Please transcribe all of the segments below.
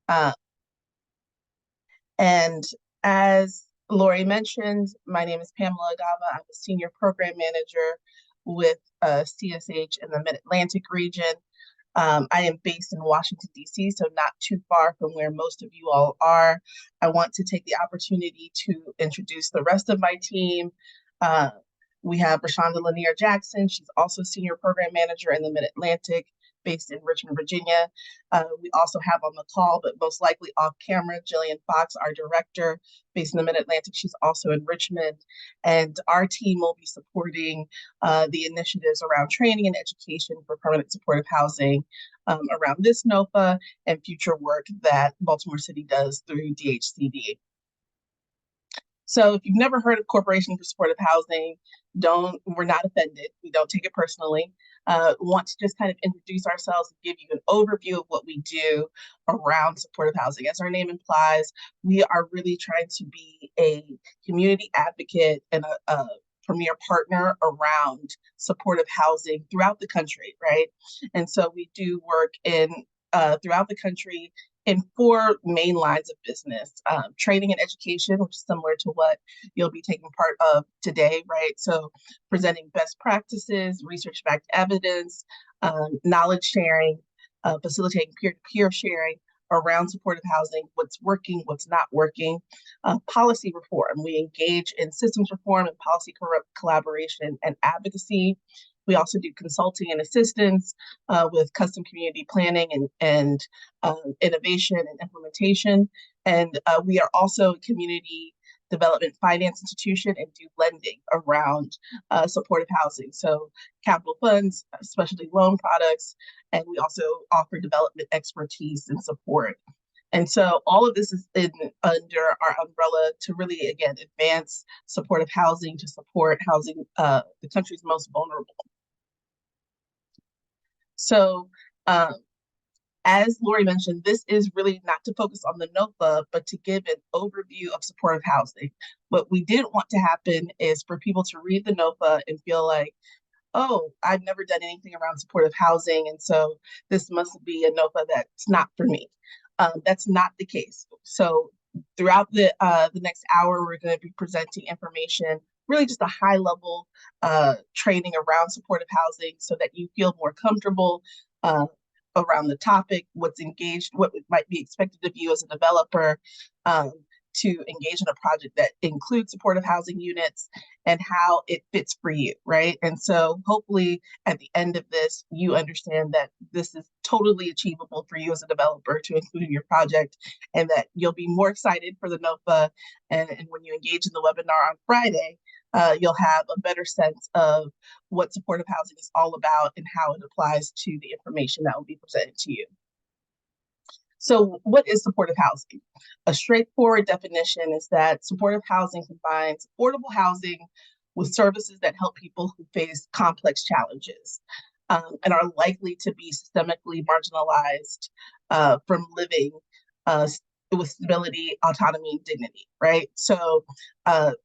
Uh, and as Lori mentioned, my name is Pamela Agava. I'm a senior program manager with CSH in the Mid-Atlantic region. I am based in Washington, D.C., so not too far from where most of you all are. I want to take the opportunity to introduce the rest of my team. Uh, we have Rashonda Lanier Jackson. She's also senior program manager in the Mid-Atlantic, based in Richmond, Virginia. We also have on the call, but most likely off camera, Jillian Fox, our director, based in the Mid-Atlantic. She's also in Richmond. And our team will be supporting the initiatives around training and education for permanent supportive housing around this NOFA and future work that Baltimore City does through DHCD. So if you've never heard of Corporation for Supportive Housing, we're not offended. We don't take it personally. Want to just kind of introduce ourselves and give you an overview of what we do around supportive housing. As our name implies, we are really trying to be a community advocate and a premier partner around supportive housing throughout the country, right? And so we do work in throughout the country in 4 main lines of business: training and education, which is similar to what you'll be taking part of today, right? So presenting best practices, research-backed evidence, knowledge sharing, facilitating peer-to-peer sharing around supportive housing, what's working, what's not working. Policy reform, we engage in systems reform and policy collaboration and advocacy. We also do consulting and assistance with custom community planning and innovation and implementation. And we are also a community development finance institution and do lending around supportive housing. So capital funds, specialty loan products, and we also offer development expertise and support. And so all of this is under our umbrella to really, again, advance supportive housing, to support housing the country's most vulnerable. So as Lori mentioned, this is really not to focus on the NOFA, but to give an overview of supportive housing. What we didn't want to happen is for people to read the NOFA and feel like, oh, I've never done anything around supportive housing, and so this must be a NOFA that's not for me. That's not the case. So throughout the next hour, we're going to be presenting information, really just a high level training around supportive housing so that you feel more comfortable around the topic, what's engaged, what might be expected of you as a developer to engage in a project that includes supportive housing units and how it fits for you, right? And so hopefully at the end of this, you understand that this is totally achievable for you as a developer to include in your project, and that you'll be more excited for the NOFA. And when you engage in the webinar on Friday, you'll have a better sense of what supportive housing is all about and how it applies to the information that will be presented to you. So what is supportive housing? A straightforward definition is that supportive housing combines affordable housing with services that help people who face complex challenges and are likely to be systemically marginalized from living with stability, autonomy, and dignity, right? So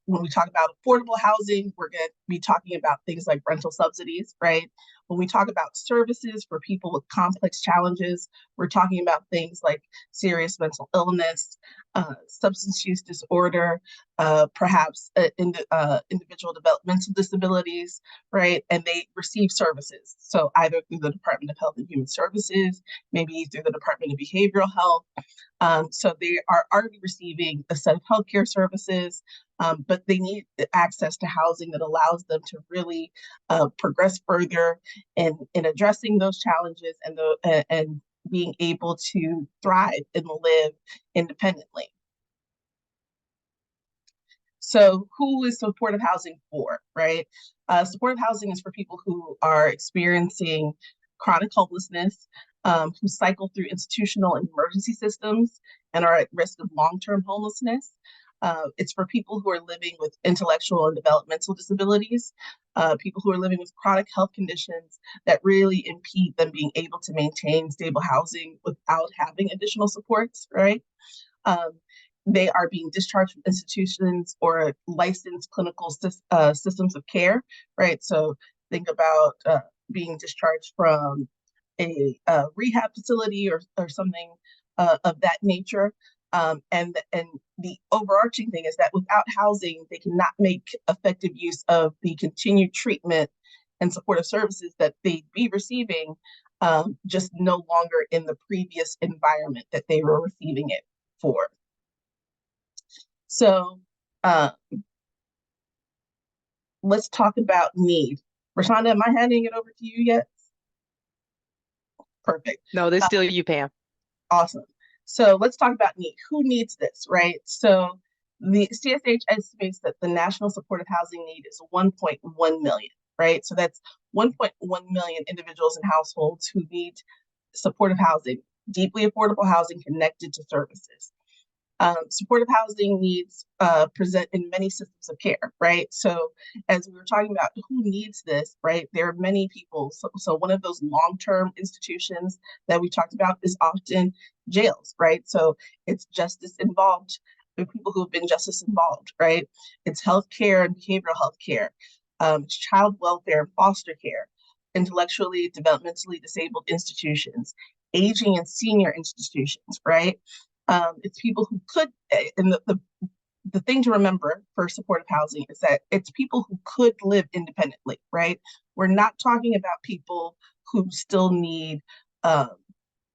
when we talk about affordable housing, we're going to be talking about things like rental subsidies, right? When we talk about services for people with complex challenges, we're talking about things like serious mental illness, substance use disorder, perhaps individual developmental disabilities, right? And they receive services. So either through the Department of Health and Human Services, maybe through the Department of Behavioral Health. So they are already receiving a set of healthcare services, but they need access to housing that allows them to really progress further in addressing those challenges and being able to thrive and live independently. So who is supportive housing for, right? Supportive housing is for people who are experiencing chronic homelessness, who cycle through institutional and emergency systems and are at risk of long-term homelessness. It's for people who are living with intellectual and developmental disabilities, people who are living with chronic health conditions that really impede them being able to maintain stable housing without having additional supports, right? They are being discharged from institutions or licensed clinical systems of care, right? So think about being discharged from a rehab facility or something of that nature. And the overarching thing is that without housing, they cannot make effective use of the continued treatment and supportive services that they'd be receiving, just no longer in the previous environment that they were receiving it for. So let's talk about need. Rashonda, am I handing it over to you yet? Perfect. No, this is still you, Pam. Awesome. So let's talk about need. Who needs this, right? So the CSH estimates that the national supportive housing need is 1.1 million, right? So that's 1.1 million individuals and households who need supportive housing, deeply affordable housing connected to services. Supportive housing needs present in many systems of care, right? So as we were talking about who needs this, right, there are many people. So one of those long-term institutions that we talked about is often jails, right? So it's justice involved, people who have been justice involved, right? It's healthcare and behavioral health care, it's child welfare and foster care, intellectually, developmentally disabled institutions, aging and senior institutions, right? It's people who could, and the thing to remember for supportive housing is that it's people who could live independently, right? We're not talking about people who still need a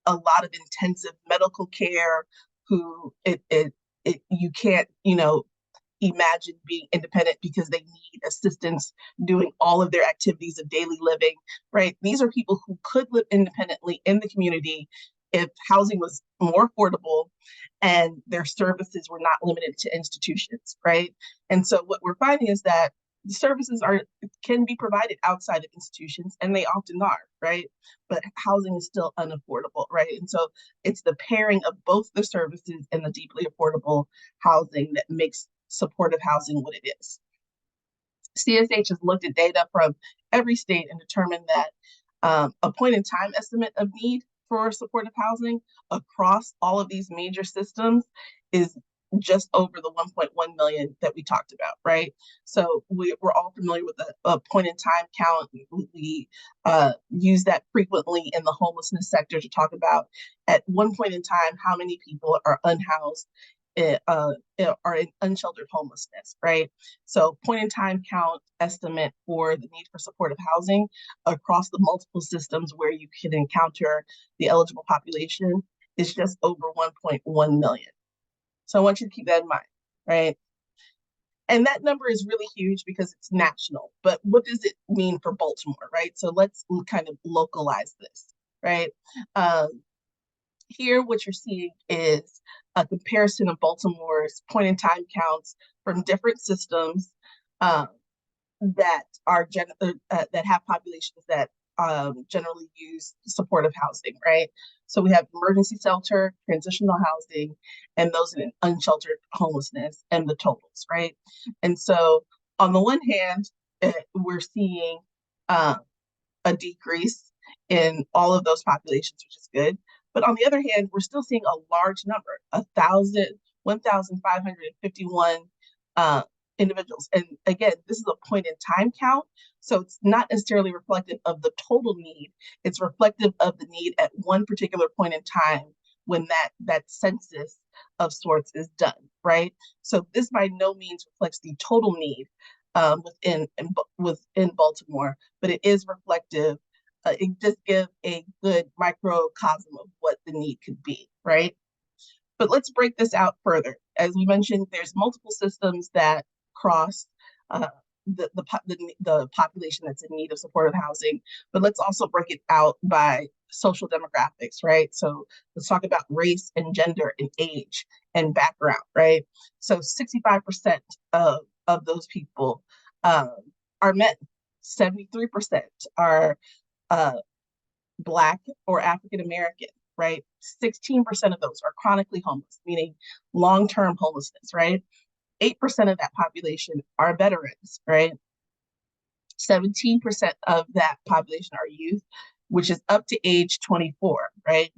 lot of intensive medical care, who you can't, imagine being independent because they need assistance doing all of their activities of daily living, right? These are people who could live independently in the community if housing was more affordable and their services were not limited to institutions, right? And so what we're finding is that the services can be provided outside of institutions, and they often are, right? But housing is still unaffordable, right? And so it's the pairing of both the services and the deeply affordable housing that makes supportive housing what it is. CSH has looked at data from every state and determined that a point in time estimate of need for supportive housing across all of these major systems is just over the 1.1 million that we talked about, right? So we're all familiar with a point in time count. We use that frequently in the homelessness sector to talk about at one point in time how many people are unhoused, are in unsheltered homelessness, right? So point in time count estimate for the need for supportive housing across the multiple systems where you can encounter the eligible population is just over 1.1 million. So I want you to keep that in mind, right? And that number is really huge because it's national, but what does it mean for Baltimore, right? So let's kind of localize this, right? Here, what you're seeing is a comparison of Baltimore's point in time counts from different systems that are that have populations that generally use supportive housing, right? So we have emergency shelter, transitional housing, and those in unsheltered homelessness, and the totals, right? And so on the one hand, we're seeing a decrease in all of those populations, which is good. But on the other hand, we're still seeing a large number, 1,551 individuals. And again, this is a point in time count. So it's not necessarily reflective of the total need. It's reflective of the need at one particular point in time when that census of sorts is done, right? So this by no means reflects the total need within Baltimore, but it is reflective. It does give a good microcosm of what the need could be, right? But let's break this out further. As we mentioned, there's multiple systems that cross the population that's in need of supportive housing, but let's also break it out by social demographics, right? So let's talk about race and gender and age and background, right? So 65% of those people are men, 73% are Black or African American, right? 16% of those are chronically homeless, meaning long-term homelessness, right? 8% of that population are veterans, right? 17% of that population are youth, which is up to age 24, right?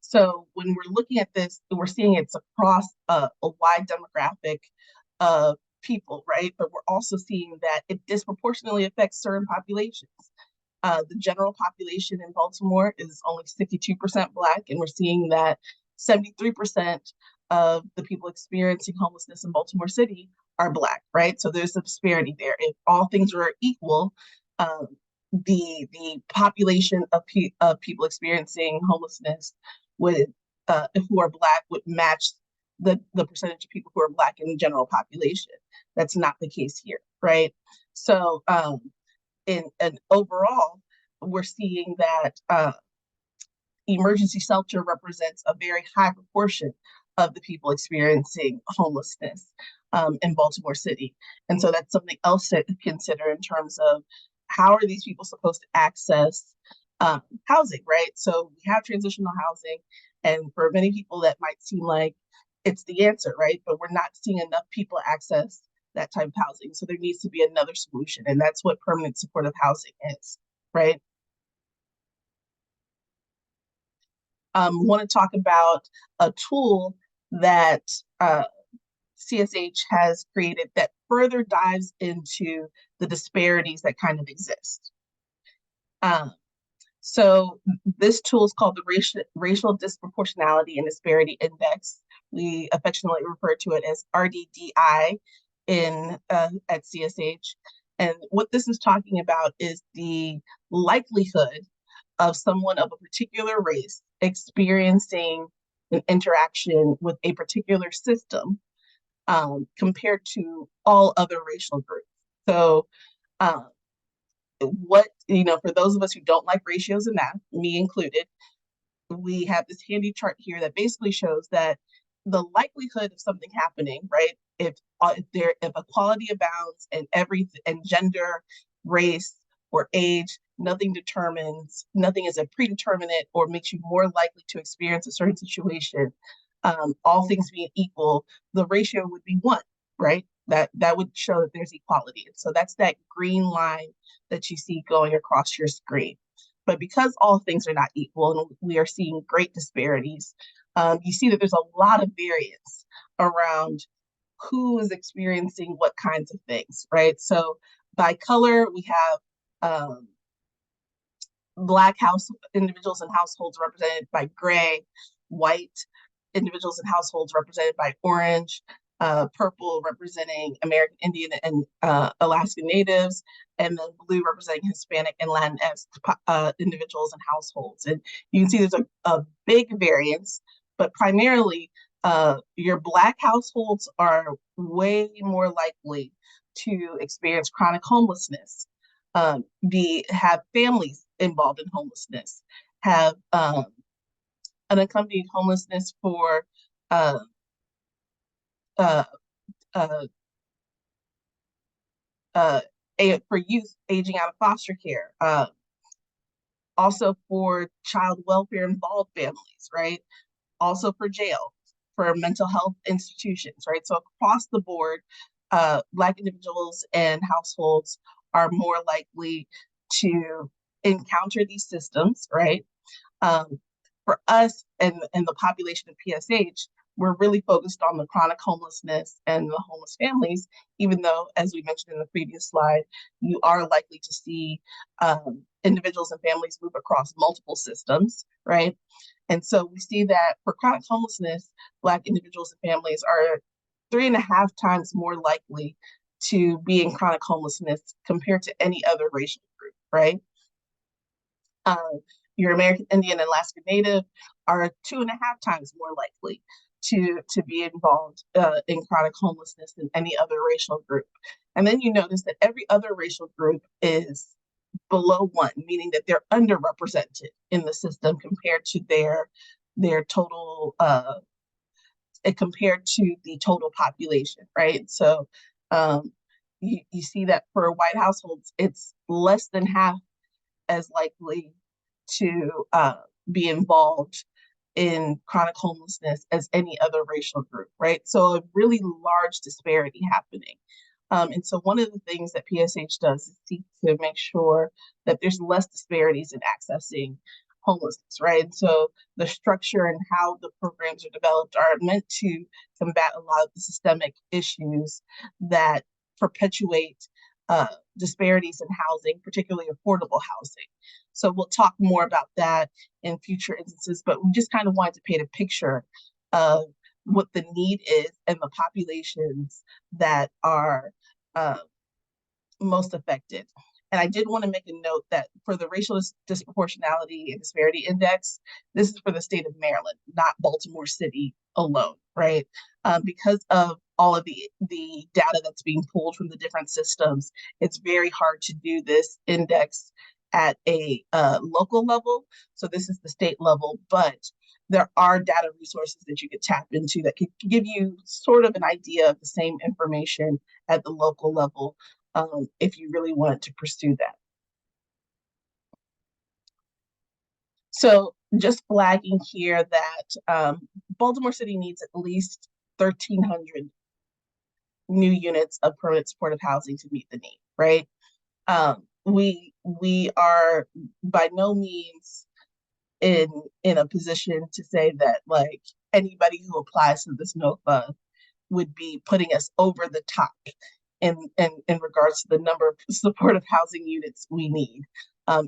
So when we're looking at this, we're seeing it's across a wide demographic of people, right? But we're also seeing that it disproportionately affects certain populations. The general population in Baltimore is only 62% Black, and we're seeing that 73% of the people experiencing homelessness in Baltimore City are Black, right? So there's a disparity there. If all things were equal, um, the population of people experiencing homelessness would, who are Black, would match the percentage of people who are Black in the general population. That's not the case here, right? So in overall, we're seeing that emergency shelter represents a very high proportion of the people experiencing homelessness in Baltimore City. And so that's something else to consider in terms of how are these people supposed to access housing, right? So we have transitional housing, and for many people that might seem like it's the answer, right? But we're not seeing enough people access that type of housing. So there needs to be another solution, and that's what permanent supportive housing is, right? Want to talk about a tool that CSH has created that further dives into the disparities that kind of exist. So this tool is called the Racial Disproportionality and Disparity Index. We affectionately refer to it as RDDI at CSH. And what this is talking about is the likelihood of someone of a particular race experiencing an interaction with a particular system compared to all other racial groups. So for those of us who don't like ratios and math, me included, we have this handy chart here that basically shows that the likelihood of something happening, right? If equality abounds and gender, race, or age, nothing is a predeterminate or makes you more likely to experience a certain situation. All things being equal, the ratio would be 1, right? That would show that there's equality. And so that's that green line that you see going across your screen. But because all things are not equal and we are seeing great disparities, you see that there's a lot of variance around who is experiencing what kinds of things, right? So by color, we have Black individuals and households represented by gray, white individuals and households represented by orange, purple representing American Indian and Alaska Natives, and then blue representing Hispanic and Latinx individuals and households. And you can see there's a big variance, but primarily your Black households are way more likely to experience chronic homelessness, have families involved in homelessness, have unaccompanied homelessness for uh, uh, uh, for youth aging out of foster care, also for child welfare involved families, right? Also for jail, for mental health institutions, right? So across the board, Black individuals and households are more likely to encounter these systems, right? For us and the population of PSH, we're really focused on the chronic homelessness and the homeless families, even though, as we mentioned in the previous slide, you are likely to see individuals and families move across multiple systems, right? And so we see that for chronic homelessness, Black individuals and families are 3.5 times more likely to be in chronic homelessness compared to any other racial group, right? Your American Indian and Alaska Native are 2.5 times more likely to be involved in chronic homelessness than any other racial group. And then you notice that every other racial group is below 1, meaning that they're underrepresented in the system compared to their total compared to the total population, right? So you see that for white households, it's less than half as likely to be involved in chronic homelessness as any other racial group, right? So a really large disparity happening. And so one of the things that PSH does is seek to make sure that there's less disparities in accessing homelessness, right? And so the structure and how the programs are developed are meant to combat a lot of the systemic issues that perpetuate disparities in housing, particularly affordable housing. So we'll talk more about that in future instances, but we just kind of wanted to paint a picture of what the need is and the populations that are uh, most affected. And I did want to make a note that for the racial disproportionality and disparity index, this is for the state of Maryland, not Baltimore City alone, right? Because of all of the data that's being pulled from the different systems, it's very hard to do this index at a local level. So this is the state level, but there are data resources that you could tap into that could give you sort of an idea of the same information at the local level, if you really wanted to pursue that. So just flagging here that Baltimore City needs at least 1,300 new units of permanent supportive housing to meet the need, right? We are by no means in a position to say that like anybody who applies to this NOFA would be putting us over the top in regards to the number of supportive housing units we need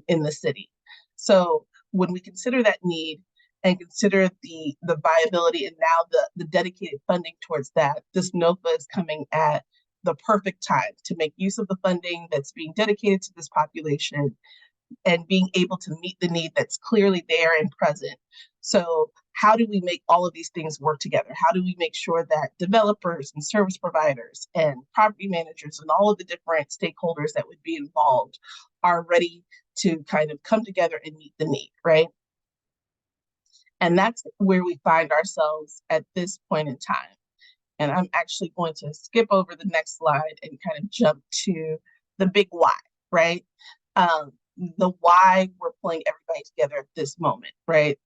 in the city. So when we consider that need and consider the viability and now the dedicated funding towards that, this NOFA is coming at the perfect time to make use of the funding that's being dedicated to this population and being able to meet the need that's clearly there and present. So how do we make all of these things work together? How do we make sure that developers and service providers and property managers and all of the different stakeholders that would be involved are ready to kind of come together and meet the need, right? And that's where we find ourselves at this point in time. And I'm actually going to skip over the next slide and kind of jump to the big why, right? The why we're pulling everybody together at this moment, right?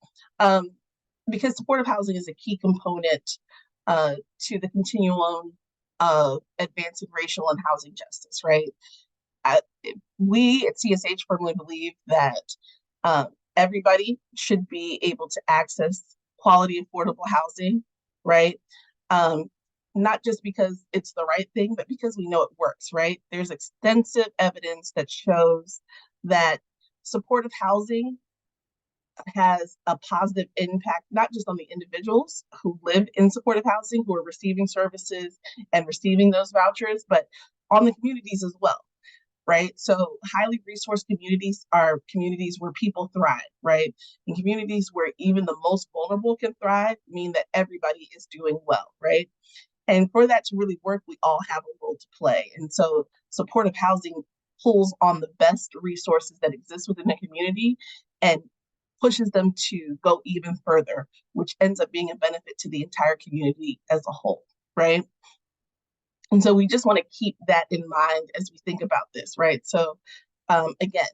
Because supportive housing is a key component to the continuum of advancing racial and housing justice, right? We at CSH firmly believe that everybody should be able to access quality, affordable housing, right? Not just because it's the right thing, but because we know it works, right? There's extensive evidence that shows that supportive housing has a positive impact, not just on the individuals who live in supportive housing, who are receiving services and receiving those vouchers, but on the communities as well, right? So highly resourced communities are communities where people thrive, right? And communities where even the most vulnerable can thrive mean that everybody is doing well, right? And for that to really work, we all have a role to play. And so supportive housing pulls on the best resources that exist within the community and pushes them to go even further, which ends up being a benefit to the entire community as a whole, right? And so we just want to keep that in mind as we think about this, right? So again,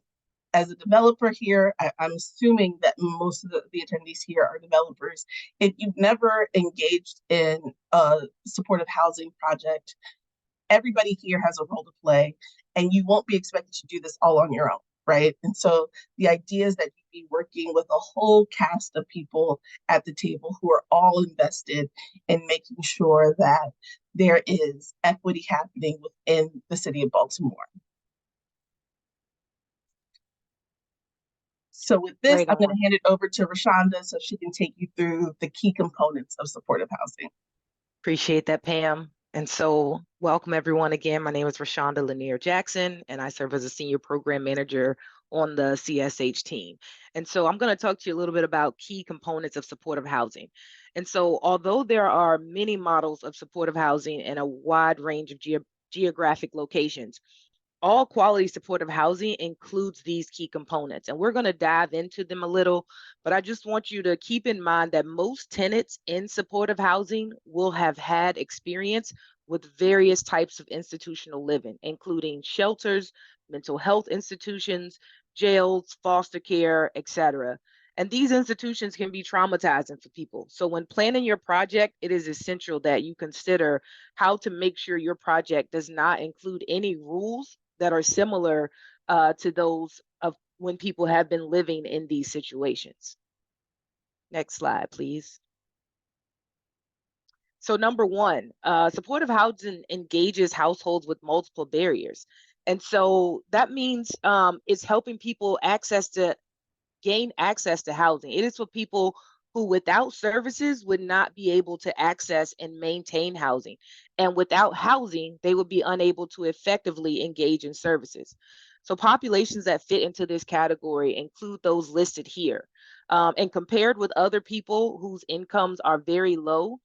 as a developer here, I'm assuming that most of the attendees here are developers. If you've never engaged in a supportive housing project, everybody here has a role to play, and you won't be expected to do this all on your own, right? And so the idea is that you'd be working with a whole cast of people at the table who are all invested in making sure that there is equity happening within the city of Baltimore. So with this, I'm going to hand it over to Rashonda so she can take you through the key components of supportive housing. Appreciate that, Pam. And so welcome everyone again. My name is Rashonda Lanier Jackson, and I serve as a senior program manager on the CSH team. And so I'm going to talk to you a little bit about key components of supportive housing. And so although there are many models of supportive housing in a wide range of geographic locations, all quality supportive housing includes these key components, and we're going to dive into them a little, but I just want you to keep in mind that most tenants in supportive housing will have had experience with various types of institutional living, including shelters, mental health institutions, jails, foster care, etc. And these institutions can be traumatizing for people. So when planning your project, it is essential that you consider how to make sure your project does not include any rules that are similar to those of when people have been living in these situations. Next slide, please. So number one, supportive housing engages households with multiple barriers. And so that means it's helping people gain access to housing. It is for people who, without services, would not be able to access and maintain housing. And without housing, they would be unable to effectively engage in services. So, populations that fit into this category include those listed here. And compared with other people whose incomes are very low,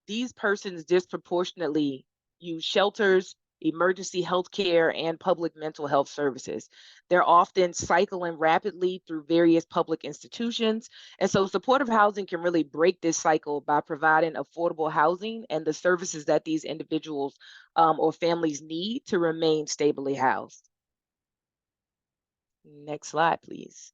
these persons disproportionately use shelters, emergency health care, and public mental health services. They're often cycling rapidly through various public institutions. And so supportive housing can really break this cycle by providing affordable housing and the services that these individuals or families need to remain stably housed. Next slide, please.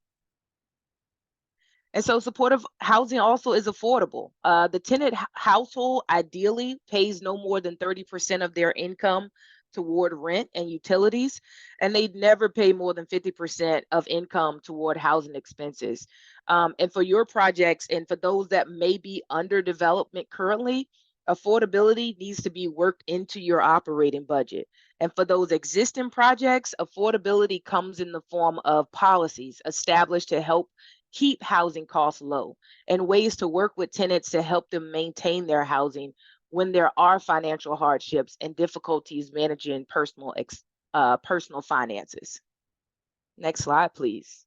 And so supportive housing also is affordable. The tenant household ideally pays no more than 30% of their income toward rent and utilities, and they'd never pay more than 50% of income toward housing expenses. And for your projects and for those that may be under development currently, affordability needs to be worked into your operating budget. And for those existing projects, affordability comes in the form of policies established to help keep housing costs low and ways to work with tenants to help them maintain their housing when there are financial hardships and difficulties managing personal finances. Next slide, please.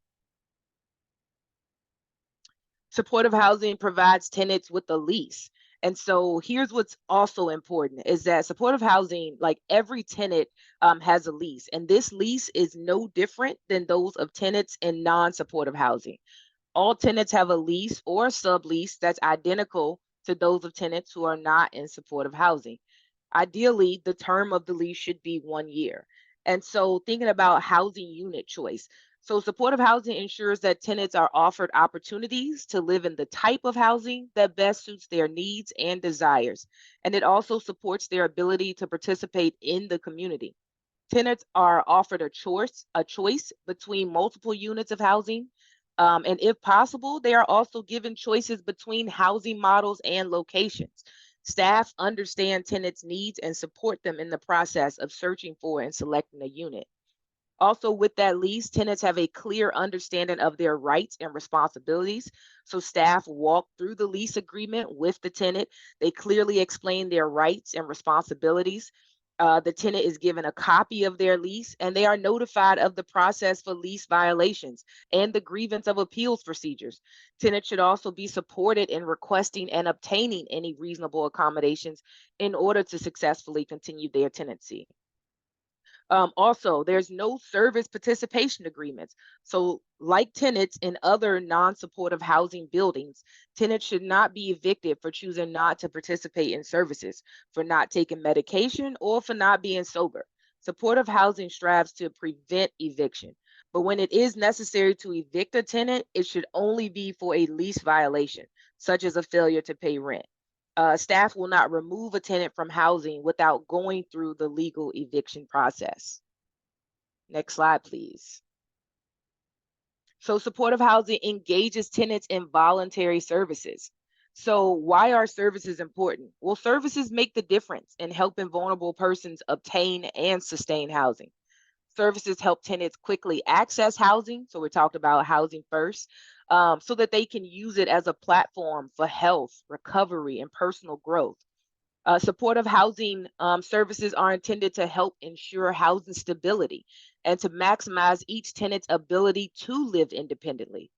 Supportive housing provides tenants with a lease. And so here's what's also important is that supportive housing, like every tenant has a lease, and this lease is no different than those of tenants in non-supportive housing. All tenants have a lease or sublease that's identical to those of tenants who are not in supportive housing. Ideally, the term of the lease should be 1 year. And so thinking about housing unit choice. So supportive housing ensures that tenants are offered opportunities to live in the type of housing that best suits their needs and desires. And it also supports their ability to participate in the community. Tenants are offered a choice between multiple units of housing. And if possible, they are also given choices between housing models and locations. Staff understand tenants' needs and support them in the process of searching for and selecting a unit. Also, with that lease, tenants have a clear understanding of their rights and responsibilities. So, staff walk through the lease agreement with the tenant. They clearly explain their rights and responsibilities. The tenant is given a copy of their lease and they are notified of the process for lease violations and the grievance of appeals procedures. Tenants should also be supported in requesting and obtaining any reasonable accommodations in order to successfully continue their tenancy. Also, there's no service participation agreements. So, like tenants in other non supportive housing buildings, tenants should not be evicted for choosing not to participate in services, for not taking medication, or for not being sober. Supportive housing strives to prevent eviction. But when it is necessary to evict a tenant, it should only be for a lease violation, such as a failure to pay rent. Staff will not remove a tenant from housing without going through the legal eviction process. Next slide, please. So supportive housing engages tenants in voluntary services. So why are services important? Well, services make the difference in helping vulnerable persons obtain and sustain housing. Services help tenants quickly access housing. So we talked about housing first, so that they can use it as a platform for health, recovery, and personal growth. Supportive housing services are intended to help ensure housing stability and to maximize each tenant's ability to live independently.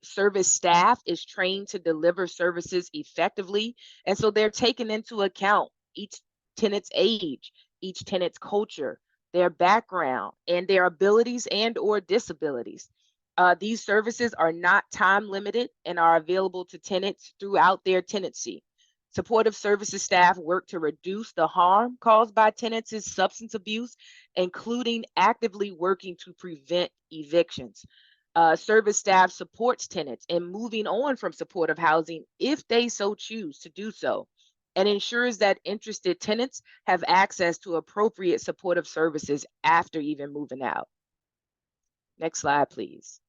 Service staff is trained to deliver services effectively, and so they're taken into account each tenant's age, each tenant's culture, their background, and their abilities and or disabilities. These services are not time limited and are available to tenants throughout their tenancy. Supportive services staff work to reduce the harm caused by tenants' substance abuse, including actively working to prevent evictions. Service staff supports tenants in moving on from supportive housing if they so choose to do so, and ensures that interested tenants have access to appropriate supportive services after even moving out. Next slide, please.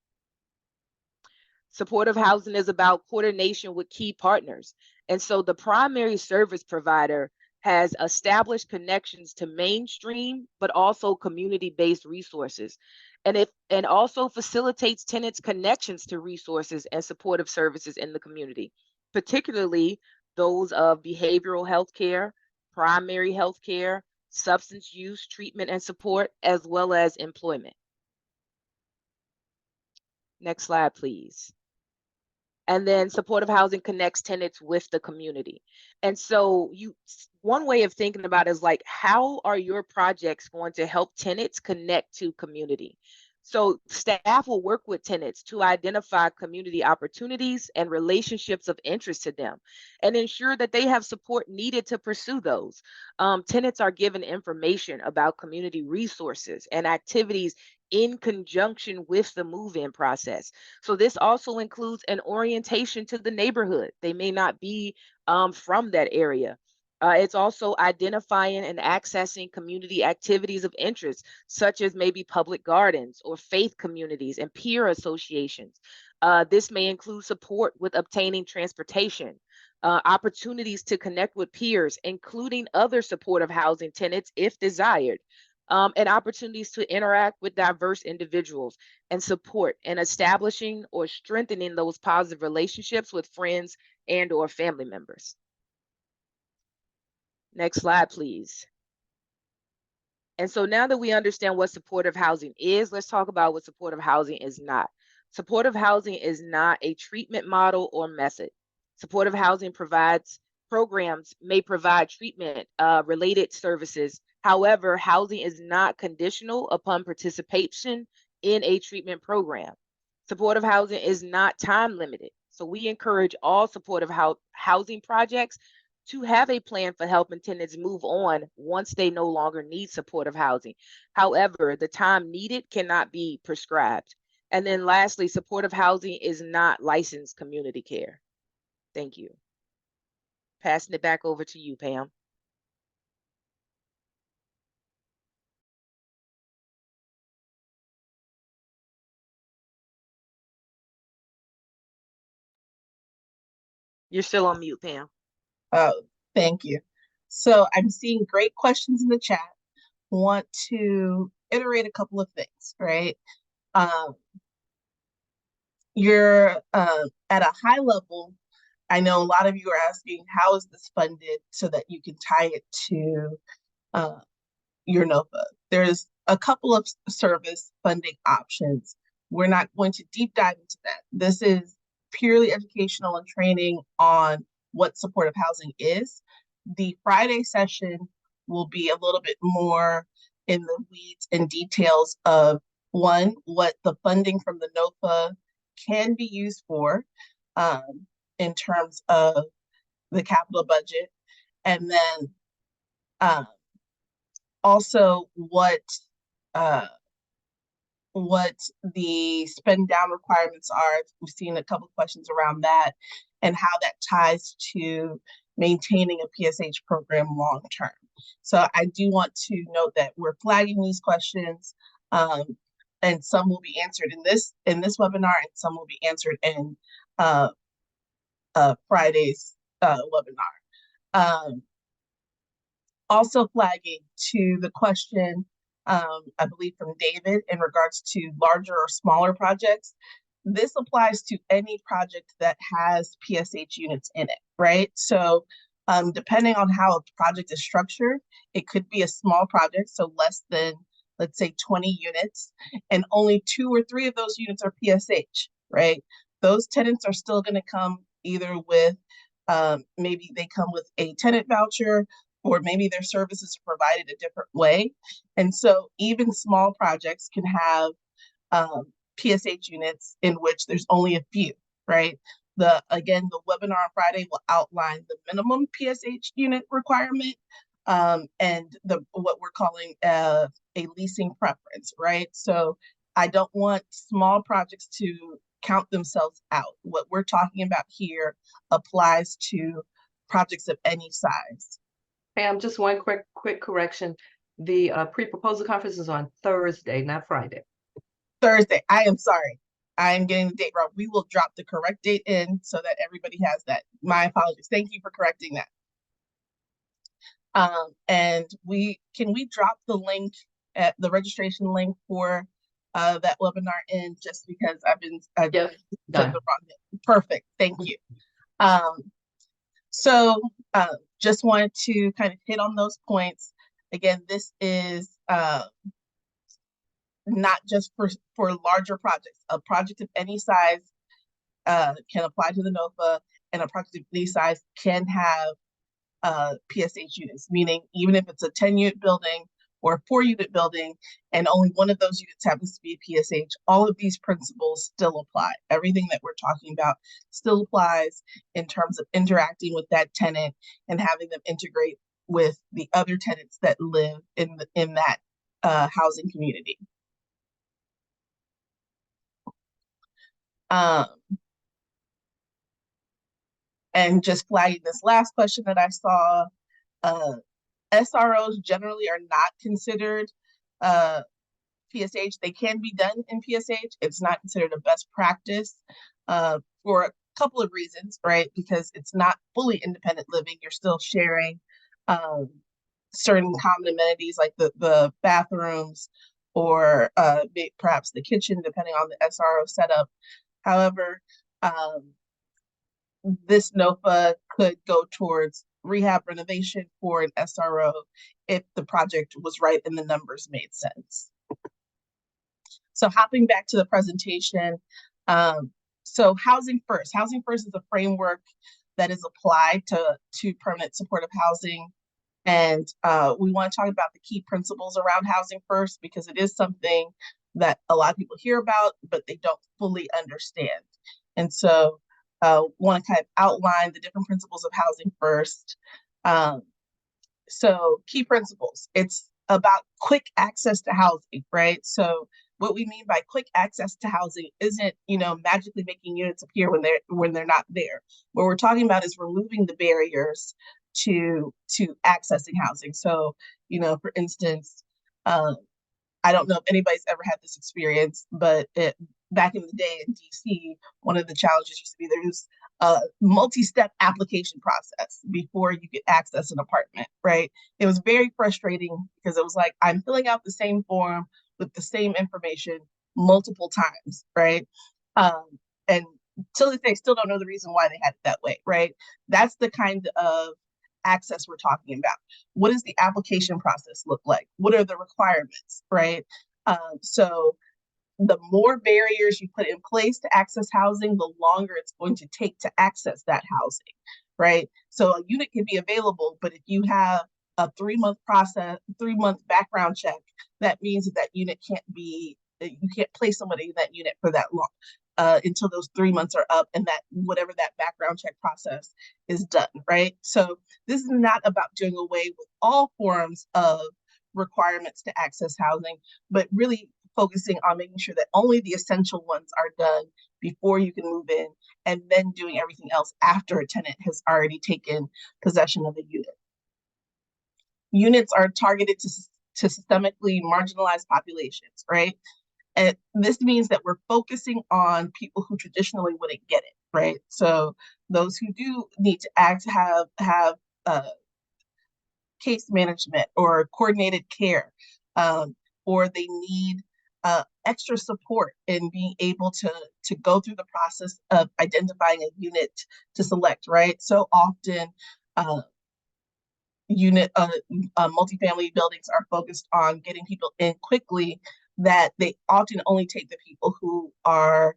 Supportive housing is about coordination with key partners. And so the primary service provider has established connections to mainstream, but also community-based resources. And also facilitates tenants' connections to resources and supportive services in the community, particularly those of behavioral health care, primary health care, substance use treatment and support, as well as employment. Next slide, please. And then supportive housing connects tenants with the community. And so one way of thinking about it is like, how are your projects going to help tenants connect to community? So staff will work with tenants to identify community opportunities and relationships of interest to them and ensure that they have support needed to pursue those. Tenants are given information about community resources and activities in conjunction with the move-in process. So this also includes an orientation to the neighborhood. They may not be from that area. It's also identifying and accessing community activities of interest, such as maybe public gardens or faith communities and peer associations. This may include support with obtaining transportation, opportunities to connect with peers, including other supportive housing tenants if desired, and opportunities to interact with diverse individuals and support in establishing or strengthening those positive relationships with friends and or family members. Next slide, please. And so now that we understand what supportive housing is, let's talk about what supportive housing is not. Supportive housing is not a treatment model or method. Supportive housing programs may provide treatment related services. However, housing is not conditional upon participation in a treatment program. Supportive housing is not time limited. So we encourage all supportive housing projects to have a plan for helping tenants move on once they no longer need supportive housing. However, the time needed cannot be prescribed. And then lastly, supportive housing is not licensed community care. Thank you. Passing it back over to you, Pam. You're still on mute, Pam. Oh, thank you. So I'm seeing great questions in the chat. Want to iterate a couple of things, right? You're at a high level. I know a lot of you are asking, how is this funded so that you can tie it to your NOFA? There's a couple of service funding options. We're not going to deep dive into that. This is purely educational and training on what supportive housing is. The Friday session will be a little bit more in the weeds and details of, one, what the funding from the NOFA can be used for in terms of the capital budget, and then also what the spend down requirements are. We've seen a couple of questions around that and how that ties to maintaining a PSH program long term. So I do want to note that we're flagging these questions, and some will be answered in this webinar, and some will be answered in Friday's webinar. Also flagging to the question, I believe from David, in regards to larger or smaller projects. This applies to any project that has PSH units in it, right? So depending on how a project is structured, it could be a small project, so less than, let's say, 20 units, and only 2 or 3 of those units are PSH, right? Those tenants are still going to come either with, maybe they come with a tenant voucher, or maybe their services are provided a different way. And so even small projects can have PSH units in which there's only a few, right? Again, the webinar on Friday will outline the minimum PSH unit requirement, and what we're calling a leasing preference, right? So I don't want small projects to count themselves out. What we're talking about here applies to projects of any size. Pam, just one quick correction. The pre-proposal conference is on Thursday, not Friday. Thursday. I am sorry. I am getting the date wrong. We will drop the correct date in so that everybody has that. My apologies. Thank you for correcting that. And can we drop the link at the registration link for that webinar in, just because I Yes, took done. the wrong. Perfect. Thank you. So just wanted to kind of hit on those points. Again, this is not just for larger projects. A project of any size can apply to the NOFA, and a project of any size can have PSH units, meaning even if it's a 10-unit building or a 4-unit building and only one of those units happens to be a PSH, all of these principles still apply. Everything that we're talking about still applies in terms of interacting with that tenant and having them integrate with the other tenants that live in that housing community. And just flagging this last question that I saw, SROs generally are not considered PSH. They can be done in PSH. It's not considered a best practice for a couple of reasons, right? Because it's not fully independent living. You're still sharing certain common amenities like the bathrooms or perhaps the kitchen, depending on the SRO setup. However, this NOFA could go towards rehab renovation for an SRO if the project was right and the numbers made sense. So hopping back to the presentation, so Housing First. Housing First is a framework that is applied to permanent supportive housing. And we want to talk about the key principles around Housing First, because it is something that a lot of people hear about, but they don't fully understand. And so want to kind of outline the different principles of Housing First. So key principles, it's about quick access to housing, right? So what we mean by quick access to housing isn't, magically making units appear when they're not there. What we're talking about is removing the barriers to accessing housing. So, for instance, I don't know if anybody's ever had this experience, but back in the day in DC, one of the challenges used to be there's a multi-step application process before you could access an apartment, right? It was very frustrating because it was like, I'm filling out the same form with the same information multiple times, right? And till this day, still don't know the reason why they had it that way, right? That's the kind of access we're talking about. What does the application process look like? What are the requirements, right? So the more barriers you put in place to access housing, the longer it's going to take to access that housing, right? So a unit can be available, but if you have a 3-month process, 3-month background check, that means that unit you can't place somebody in that unit for that long. Until those 3 months are up and that whatever that background check process is done, right? So this is not about doing away with all forms of requirements to access housing, but really focusing on making sure that only the essential ones are done before you can move in, and then doing everything else after a tenant has already taken possession of the unit. Units are targeted to systemically marginalized populations, right? And this means that we're focusing on people who traditionally wouldn't get it, right? So those who do need to have case management or coordinated care, or they need extra support in being able to go through the process of identifying a unit to select, right? So often multifamily buildings are focused on getting people in quickly, that they often only take the people who are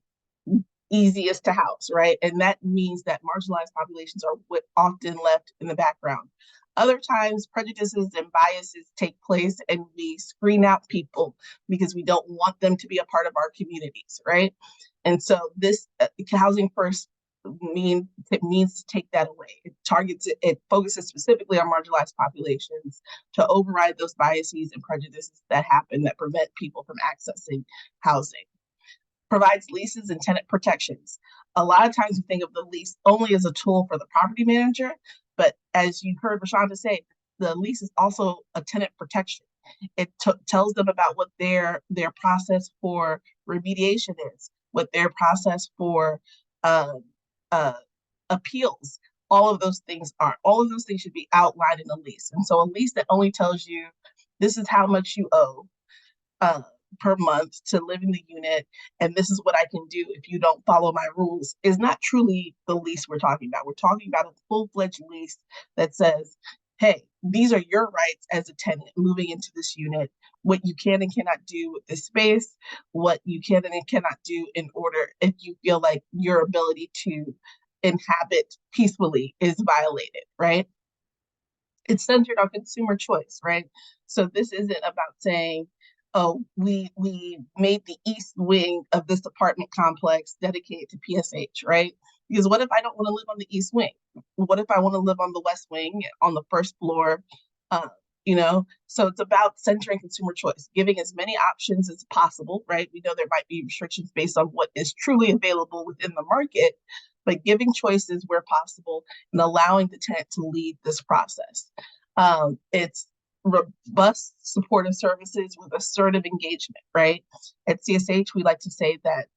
easiest to house, right? And that means that marginalized populations are often left in the background. Other times, prejudices and biases take place and we screen out people because we don't want them to be a part of our communities, right? And so this Housing First means to take that away. It focuses specifically on marginalized populations to override those biases and prejudices that happen that prevent people from accessing housing. Provides leases and tenant protections. A lot of times we think of the lease only as a tool for the property manager, but as you heard Rashonda say, the lease is also a tenant protection. It tells them about what their process for remediation is, what their process for appeals All of those things aren't. All of those things should be outlined in a lease. And so a lease that only tells you this is how much you owe uh, per month to live in the unit, and this is what I can do if you don't follow my rules, is not truly the lease we're talking about. We're talking about a full-fledged lease that says, hey, these are your rights as a tenant moving into this unit, what you can and cannot do with this space, what you can and cannot do in order if you feel like your ability to inhabit peacefully is violated, right? It's centered on consumer choice, right? So this isn't about saying, oh, we made the east wing of this apartment complex dedicated to PSH, right? Because what if I don't want to live on the east wing? What if I want to live on the west wing on the first floor? Uh, so it's about centering consumer choice, giving as many options as possible, right? We know there might be restrictions based on what is truly available within the market, but giving choices where possible and allowing the tenant to lead this process. It's robust supportive services with assertive engagement, right? At CSH, we like to say that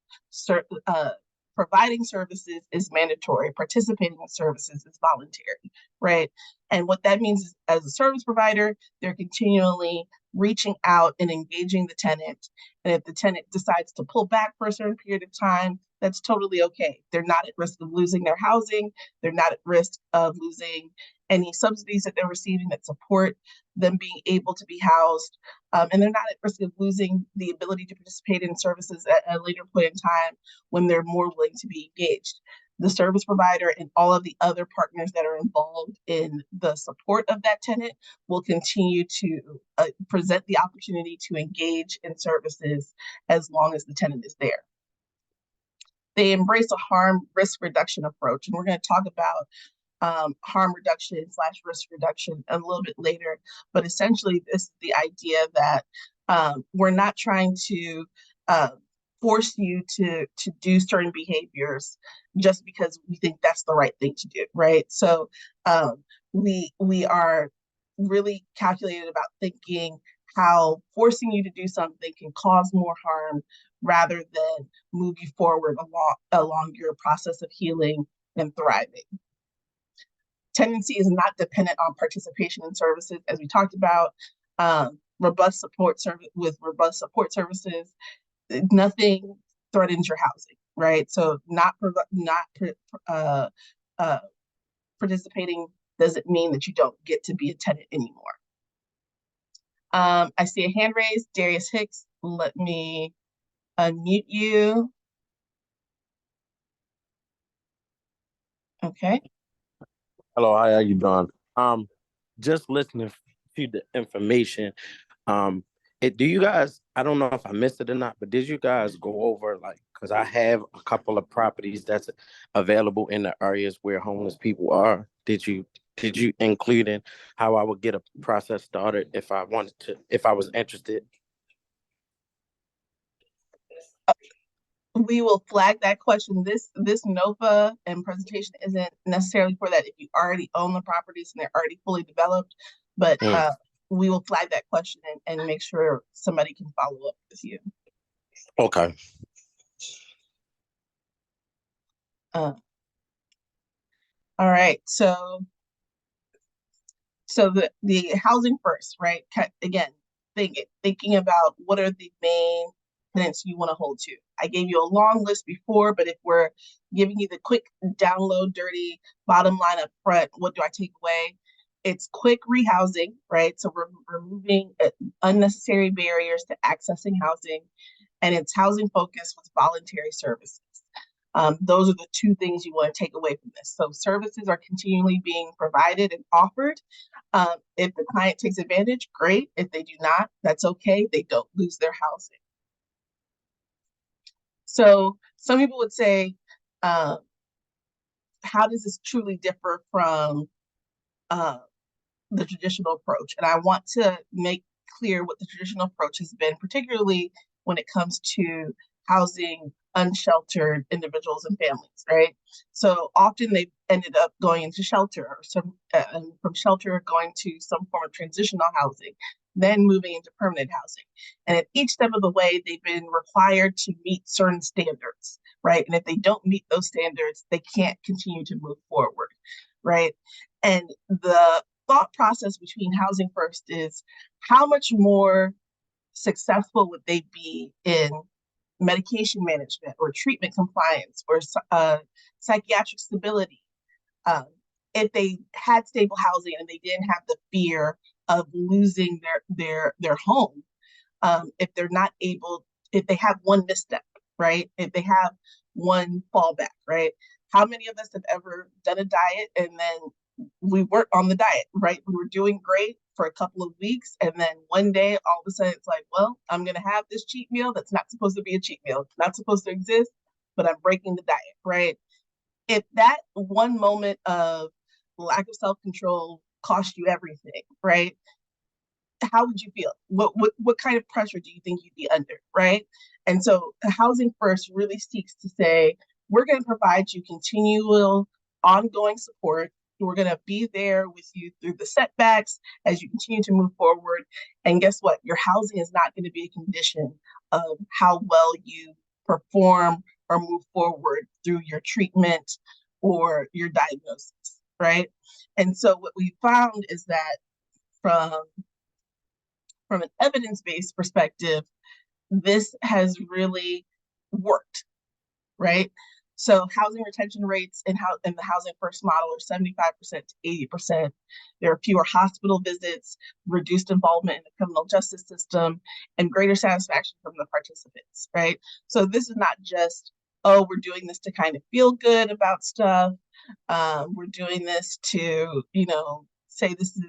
providing services is mandatory, participating in services is voluntary, right? And what that means is, as a service provider, they're continually reaching out and engaging the tenant. And if the tenant decides to pull back for a certain period of time, that's totally okay. They're not at risk of losing their housing. They're not at risk of losing any subsidies that they're receiving that support them being able to be housed. And they're not at risk of losing the ability to participate in services at a later point in time when they're more willing to be engaged. The service provider and all of the other partners that are involved in the support of that tenant will continue to present the opportunity to engage in services as long as the tenant is there. They embrace a harm risk reduction approach, and we're going to talk about harm reduction / risk reduction a little bit later. But essentially, this is the idea that we're not trying to force you to do certain behaviors just because we think that's the right thing to do, right? So we are really calculated about thinking how forcing you to do something can cause more harm rather than move you forward along your process of healing and thriving. Tenancy is not dependent on participation in services, as we talked about. Robust support services, nothing threatens your housing, right? So not participating doesn't mean that you don't get to be a tenant anymore. I see a hand raised, Darius Hicks. Let me unmute you. Okay. Hello, how you doing? Just listening to the information. Do you guys, I don't know if I missed it or not, but did you guys go over, like, because I have a couple of properties that's available in the areas where homeless people are. Did you include in how I would get a process started if I was interested? We will flag that question. This NOFA and presentation isn't necessarily for that if you already own the properties and they're already fully developed, but we will flag that question and make sure somebody can follow up with you. Okay. All right. So the housing first, right? Again, thinking about what are the main tenants you want to hold to. I gave you a long list before, but if we're giving you the quick download, dirty bottom line up front, what do I take away? It's quick rehousing, right? So we're removing unnecessary barriers to accessing housing, and it's housing focused with voluntary services. Those are the two things you want to take away from this. So services are continually being provided and offered. If the client takes advantage, great. If they do not, that's okay. They don't lose their housing. So some people would say, how does this truly differ from the traditional approach? And I want to make clear what the traditional approach has been, particularly when it comes to housing unsheltered individuals and families, right? So often they've ended up going into shelter or from shelter going to some form of transitional housing, then moving into permanent housing. And at each step of the way, they've been required to meet certain standards, right? And if they don't meet those standards, they can't continue to move forward. right? And the thought process between Housing First is how much more successful would they be in medication management or treatment compliance or psychiatric stability um, if they had stable housing and they didn't have the fear of losing their home. If they're not able, if they have one misstep, right? If they have one fallback, right? How many of us have ever done a diet and then we weren't on the diet, right? We were doing great for a couple of weeks, and then one day all of a sudden it's like, well, I'm gonna have this cheat meal that's not supposed to be a cheat meal, it's not supposed to exist, but I'm breaking the diet, right? If that one moment of lack of self-control cost you everything, right? How would you feel? What kind of pressure do you think you'd be under, right? And so Housing First really seeks to say, we're going to provide you continual, ongoing support. We're going to be there with you through the setbacks as you continue to move forward. And guess what? Your housing is not going to be a condition of how well you perform or move forward through your treatment or your diagnosis, right? And so what we found is that from an evidence-based perspective, this has really worked, right? So housing retention rates in the Housing First model are 75% to 80%. There are fewer hospital visits, reduced involvement in the criminal justice system, and greater satisfaction from the participants, right? So this is not just, oh, we're doing this to kind of feel good about stuff. We're doing this to, say this is,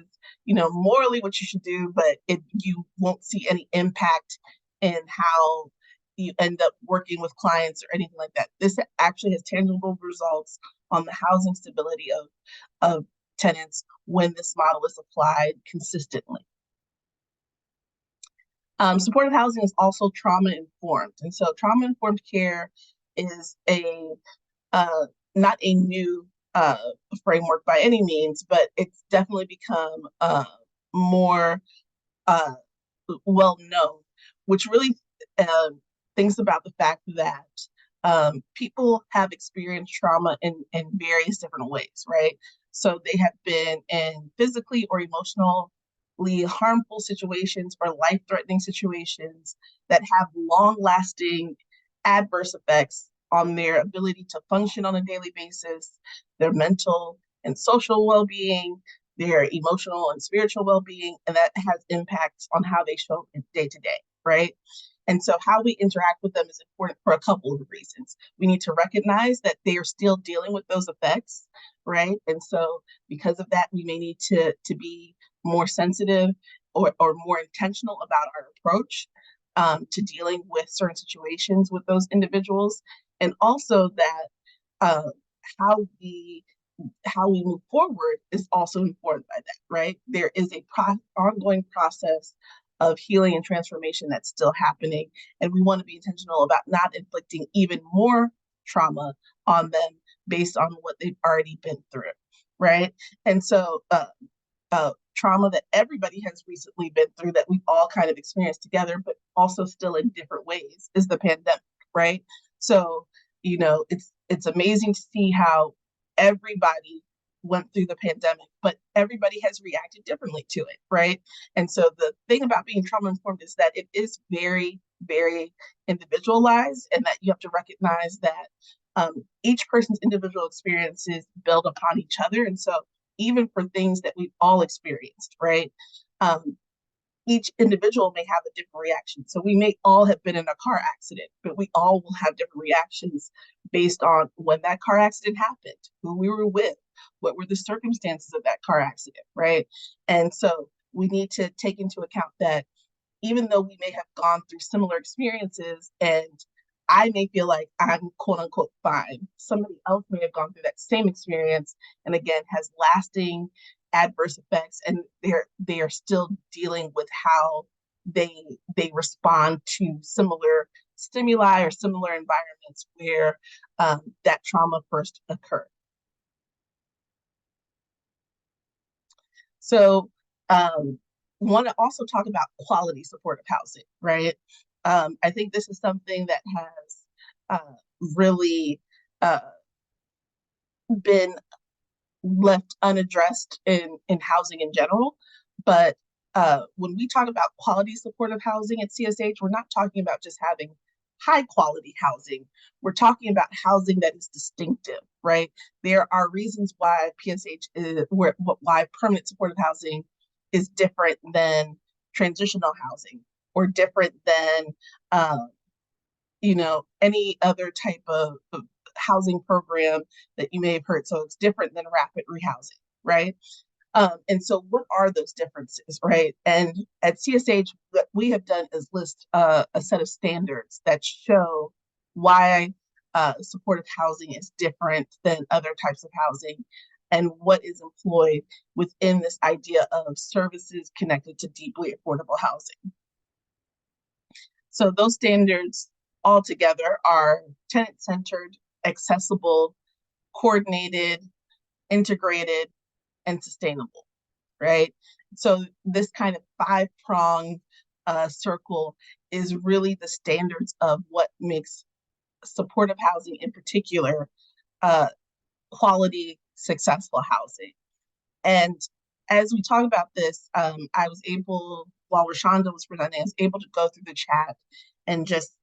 morally what you should do, but you won't see any impact in how you end up working with clients or anything like that. This actually has tangible results on the housing stability of tenants when this model is applied consistently. Supportive housing is also trauma-informed. And so trauma-informed care is not a new framework by any means, but it's definitely become more well-known, which really thinks about the fact that people have experienced trauma in various different ways, right? So they have been in physically or emotionally harmful situations or life-threatening situations that have long-lasting adverse effects on their ability to function on a daily basis, their mental and social well-being, their emotional and spiritual well-being, and that has impacts on how they show day to day, right? And so how we interact with them is important for a couple of reasons. We need to recognize that they are still dealing with those effects, right? And so because of that, we may need to be more sensitive or more intentional about our approach to dealing with certain situations with those individuals. And also that how we move forward is also informed by that, right? There is a ongoing process of healing and transformation that's still happening. And we want to be intentional about not inflicting even more trauma on them based on what they've already been through, right? And so trauma that everybody has recently been through that we've all kind of experienced together, but also still in different ways, is the pandemic, right? So, it's amazing to see how everybody went through the pandemic, but everybody has reacted differently to it, right? And so the thing about being trauma informed is that it is very, very individualized, and that you have to recognize that each person's individual experiences build upon each other. And so even for things that we've all experienced, right? Each individual may have a different reaction. So we may all have been in a car accident, but we all will have different reactions based on when that car accident happened, who we were with, what were the circumstances of that car accident, right? And so we need to take into account that even though we may have gone through similar experiences and I may feel like I'm quote unquote fine, somebody else may have gone through that same experience and again has lasting adverse effects, and they are still dealing with how they respond to similar stimuli or similar environments where that trauma first occurred. So want to also talk about quality supportive housing, right? I think this is something that has really been left unaddressed in housing in general. But when we talk about quality supportive housing at CSH, we're not talking about just having high quality housing. We're talking about housing that is distinctive, right? There are reasons why PSH is why permanent supportive housing is different than transitional housing, or different than any other type of housing program that you may have heard. So it's different than rapid rehousing, right? And so what are those differences, right? And at CSH, what we have done is list a set of standards that show why supportive housing is different than other types of housing, and what is employed within this idea of services connected to deeply affordable housing. So those standards altogether are tenant-centered, accessible, coordinated, integrated, and sustainable, right? So this kind of five-pronged circle is really the standards of what makes supportive housing in particular quality, successful housing. And as we talk about this, I was able, while Rashonda was presenting, I was able to go through the chat and just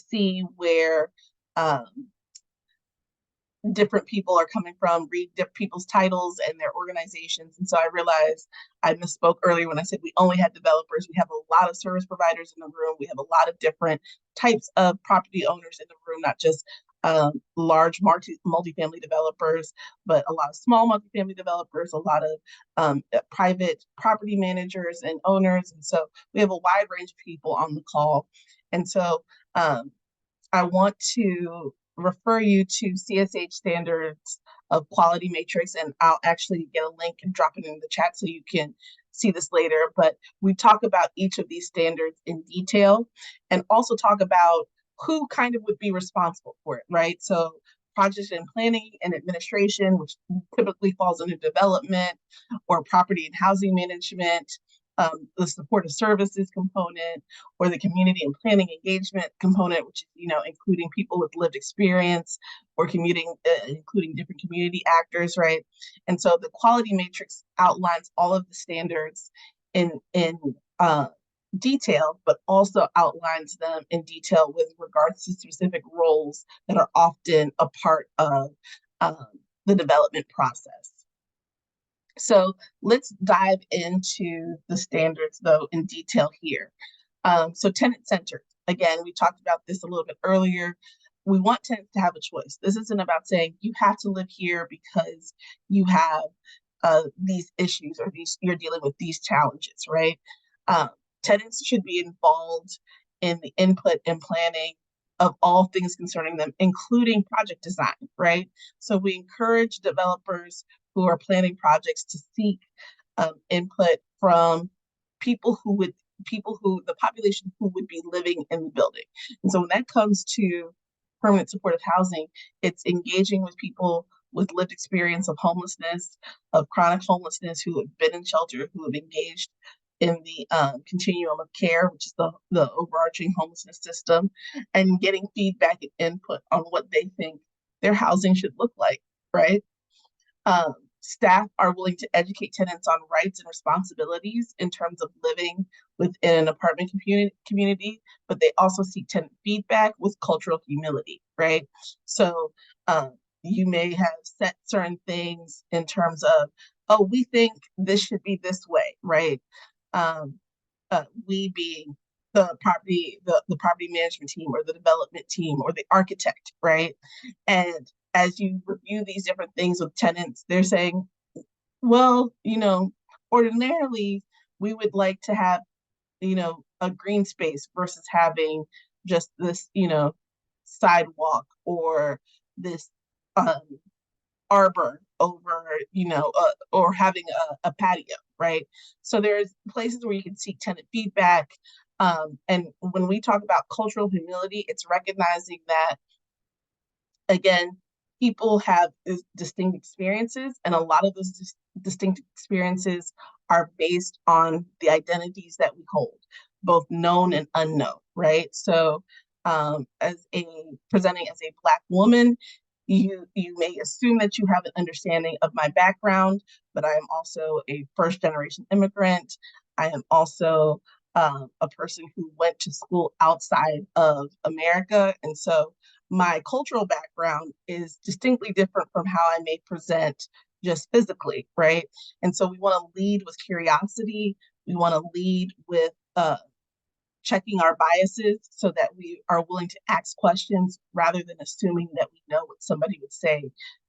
see where different people are coming from, read different people's titles and their organizations. And so I realized I misspoke earlier when I said we only had developers. We have a lot of service providers in the room. We have a lot of different types of property owners in the room, not just large multifamily developers, but a lot of small multifamily developers, a lot of private property managers and owners. And so we have a wide range of people on the call. And so I want to refer you to CSH standards of quality matrix, and I'll actually get a link and drop it in the chat so you can see this later. But we talk about each of these standards in detail, and also talk about who kind of would be responsible for it, right? So project and planning and administration, which typically falls under development, or property and housing management, the supportive services component, or the community and planning engagement component, which is, including people with lived experience, or including different community actors, right? And so the quality matrix outlines all of the standards in detail, but also outlines them in detail with regards to specific roles that are often a part of the development process. So let's dive into the standards, though, in detail here. So tenant-centered. Again, we talked about this a little bit earlier. We want tenants to have a choice. This isn't about saying you have to live here because you have these issues, or you're dealing with these challenges, right? Tenants should be involved in the input and planning of all things concerning them, including project design, right? So we encourage developers who are planning projects to seek input from the population who would be living in the building. And so when that comes to permanent supportive housing, it's engaging with people with lived experience of homelessness, of chronic homelessness, who have been in shelter, who have engaged in the continuum of care, which is the overarching homelessness system, and getting feedback and input on what they think their housing should look like, right? Staff are willing to educate tenants on rights and responsibilities in terms of living within an apartment community, but they also seek tenant feedback with cultural humility, right? So you may have set certain things in terms of, oh, we think this should be this way, right? We being the property management team, or the development team, or the architect, right? And as you review these different things with tenants, they're saying, well, ordinarily we would like to have, a green space versus having just this, sidewalk, or this arbor over, or having a patio, right? So there's places where you can seek tenant feedback. And when we talk about cultural humility, it's recognizing that, again, people have distinct experiences, and a lot of those distinct experiences are based on the identities that we hold, both known and unknown, right? So presenting as a Black woman, You may assume that you have an understanding of my background, but I am also a first-generation immigrant. I am also a person who went to school outside of America. And so my cultural background is distinctly different from how I may present just physically, right? And so we want to lead with curiosity. We want to lead with checking our biases so that we are willing to ask questions rather than assuming that we know what somebody would say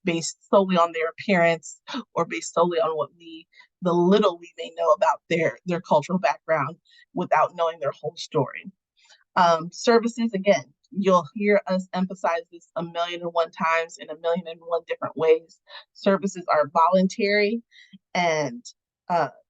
based solely on their appearance or based solely on the little we may know about their cultural background without knowing their whole story. Services, again, you'll hear us emphasize this 1,000,001 times in 1,000,001 different ways. Services are voluntary and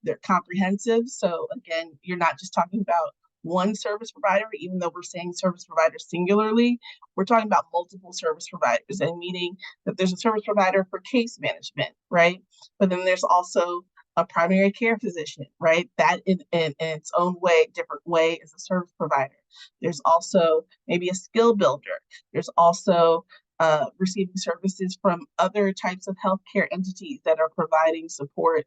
they're comprehensive. So again, you're not just talking about one service provider, even though we're saying service provider singularly, we're talking about multiple service providers, and meaning that there's a service provider for case management, right? But then there's also a primary care physician, right? That in its own way, different way, is a service provider. There's also maybe a skill builder. There's also receiving services from other types of healthcare entities that are providing support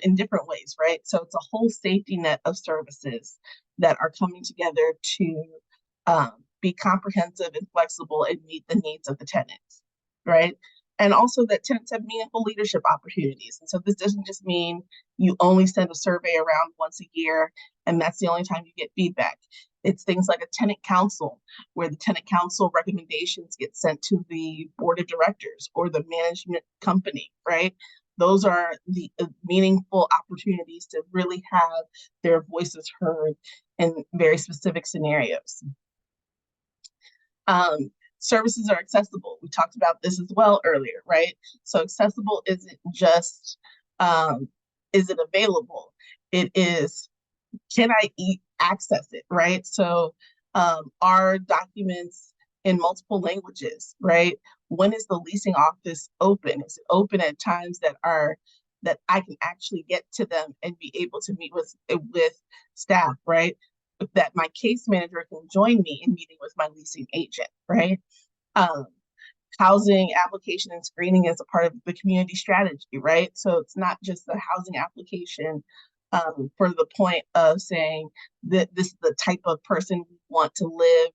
in different ways, right? So it's a whole safety net of services that are coming together to be comprehensive and flexible and meet the needs of the tenants, right? And also that tenants have meaningful leadership opportunities. And so this doesn't just mean you only send a survey around once a year and that's the only time you get feedback. It's things like a tenant council, where the tenant council recommendations get sent to the board of directors or the management company, right? Those are the meaningful opportunities to really have their voices heard in very specific scenarios. Services are accessible. We talked about this as well earlier, right? So accessible isn't just, is it available? It is, can I access it, right? So are documents in multiple languages, right? When is the leasing office open? Is it open at times that I can actually get to them and be able to meet with staff, right? That my case manager can join me in meeting with my leasing agent, right? Housing application and screening is a part of the community strategy, right? So it's not just the housing application for the point of saying that this is the type of person we want to live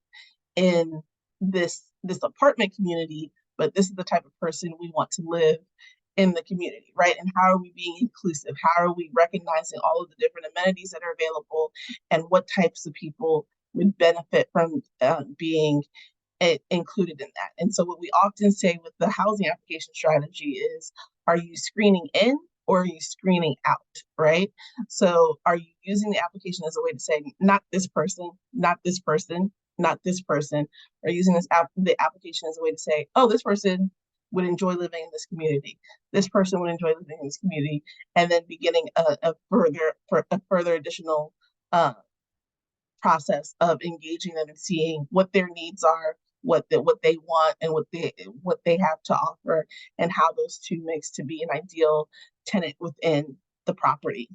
in this apartment community, but this is the type of person we want to live in the community, right? And how are we being inclusive? How are we recognizing all of the different amenities that are available and what types of people would benefit from being included in that? And so what we often say with the housing application strategy is, are you screening in or are you screening out, right? So are you using the application as a way to say, not this person, not this person, not this person, or using the application as a way to say, oh, this person would enjoy living in this community. This person would enjoy living in this community, and then beginning a further additional process of engaging them and seeing what their needs are, what they want, and what they have to offer, and how those two mix to be an ideal tenant within the property.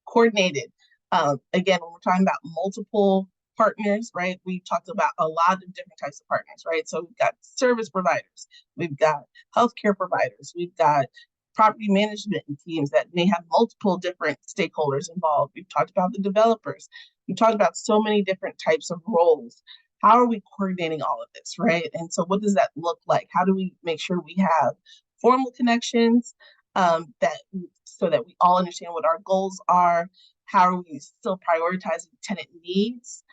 Coordinated. Again, when we're talking about multiple partners, right? We've talked about a lot of different types of partners, right? So we've got service providers, we've got healthcare providers, we've got property management teams that may have multiple different stakeholders involved. We've talked about the developers. We've talked about so many different types of roles. How are we coordinating all of this, right? And so what does that look like? How do we make sure we have formal connections so that we all understand what our goals are? How are we still prioritizing tenant needs,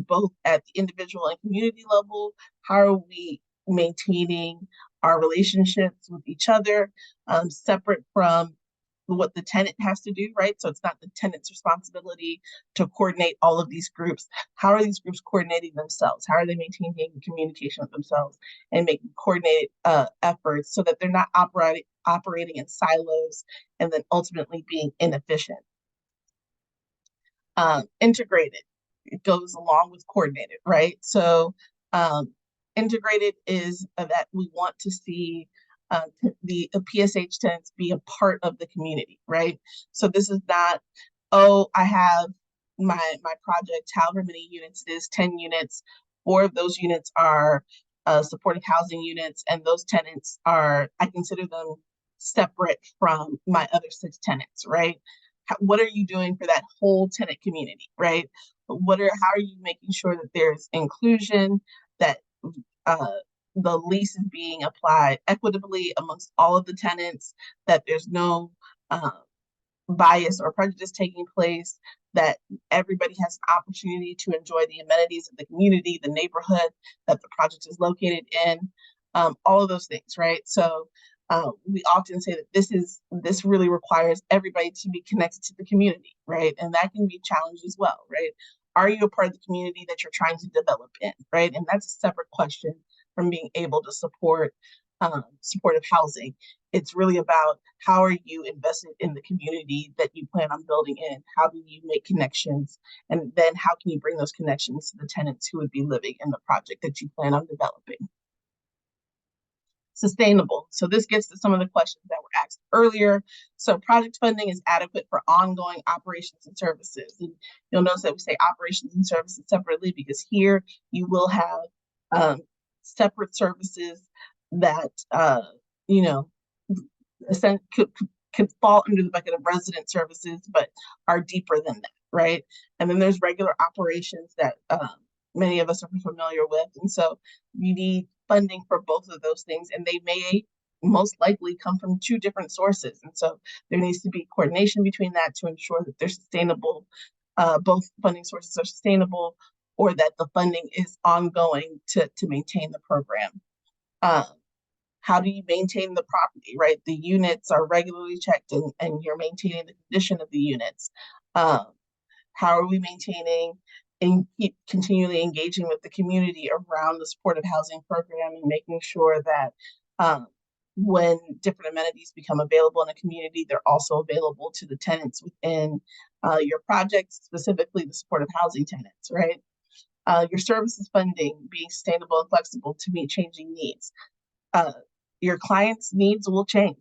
both at the individual and community level? How are we maintaining our relationships with each other, separate from what the tenant has to do, right? So it's not the tenant's responsibility to coordinate all of these groups. How are these groups coordinating themselves? How are they maintaining communication with themselves and making coordinated efforts so that they're not operating in silos and then ultimately being inefficient? Integrated, it goes along with coordinated, right? So integrated is that we want to see the PSH tenants be a part of the community, right? So this is not, oh, I have my project, however many units it is, 10 units, 4 of those units are supportive housing units, and those tenants are, I consider them separate from my other 6 tenants, right? What are you doing for that whole tenant community, right? How are you making sure that there's inclusion, that the lease is being applied equitably amongst all of the tenants, that there's no bias or prejudice taking place, that everybody has an opportunity to enjoy the amenities of the community, the neighborhood that the project is located in, all of those things, right? So we often say that this really requires everybody to be connected to the community, right? And that can be challenged as well, right? Are you a part of the community that you're trying to develop in, right? And that's a separate question from being able to support supportive housing. It's really about how are you invested in the community that you plan on building in? How do you make connections? And then how can you bring those connections to the tenants who would be living in the project that you plan on developing? Sustainable. So this gets to some of the questions that were asked earlier. So project funding is adequate for ongoing operations and services. And you'll notice that we say operations and services separately because here you will have separate services that you know could fall under the bucket of resident services, but are deeper than that, right? And then there's regular operations that many of us are familiar with, and so you need funding for both of those things, and they may most likely come from 2 different sources, and so there needs to be coordination between that to ensure that they're sustainable. Both funding sources are sustainable, or that the funding is ongoing to maintain the program. How do you maintain the property, right? The units are regularly checked and you're maintaining the condition of the units. How are we maintaining and keep continually engaging with the community around the supportive housing program and making sure that when different amenities become available in a community, they're also available to the tenants within your project, specifically the supportive housing tenants, right? Your services funding being sustainable and flexible to meet changing needs. Your clients' needs will change.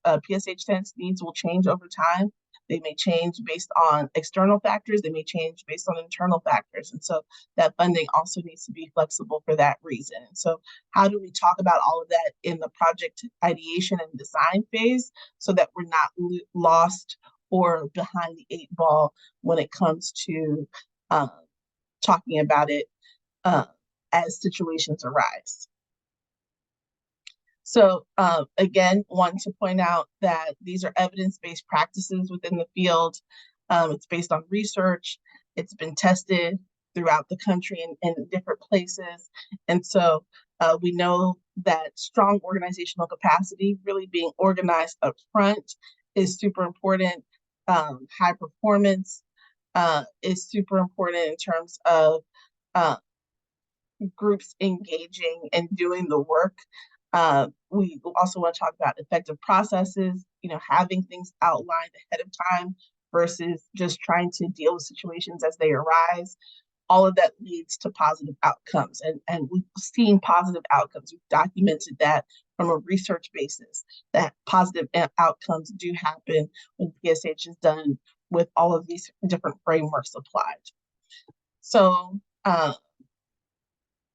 PSH tenants' needs will change over time. They may change based on external factors. They may change based on internal factors. And so that funding also needs to be flexible for that reason. And so how do we talk about all of that in the project ideation and design phase so that we're not lost or behind the 8 ball when it comes to talking about it as situations arise? So again, want to point out that these are evidence-based practices within the field. It's based on research. It's been tested throughout the country in different places. And so we know that strong organizational capacity, really being organized up front, is super important. High performance is super important in terms of groups engaging and doing the work. We also want to talk about effective processes, having things outlined ahead of time versus just trying to deal with situations as they arise. All of that leads to positive outcomes, and we've seen positive outcomes. We've documented that from a research basis, that positive outcomes do happen when PSH is done with all of these different frameworks applied. So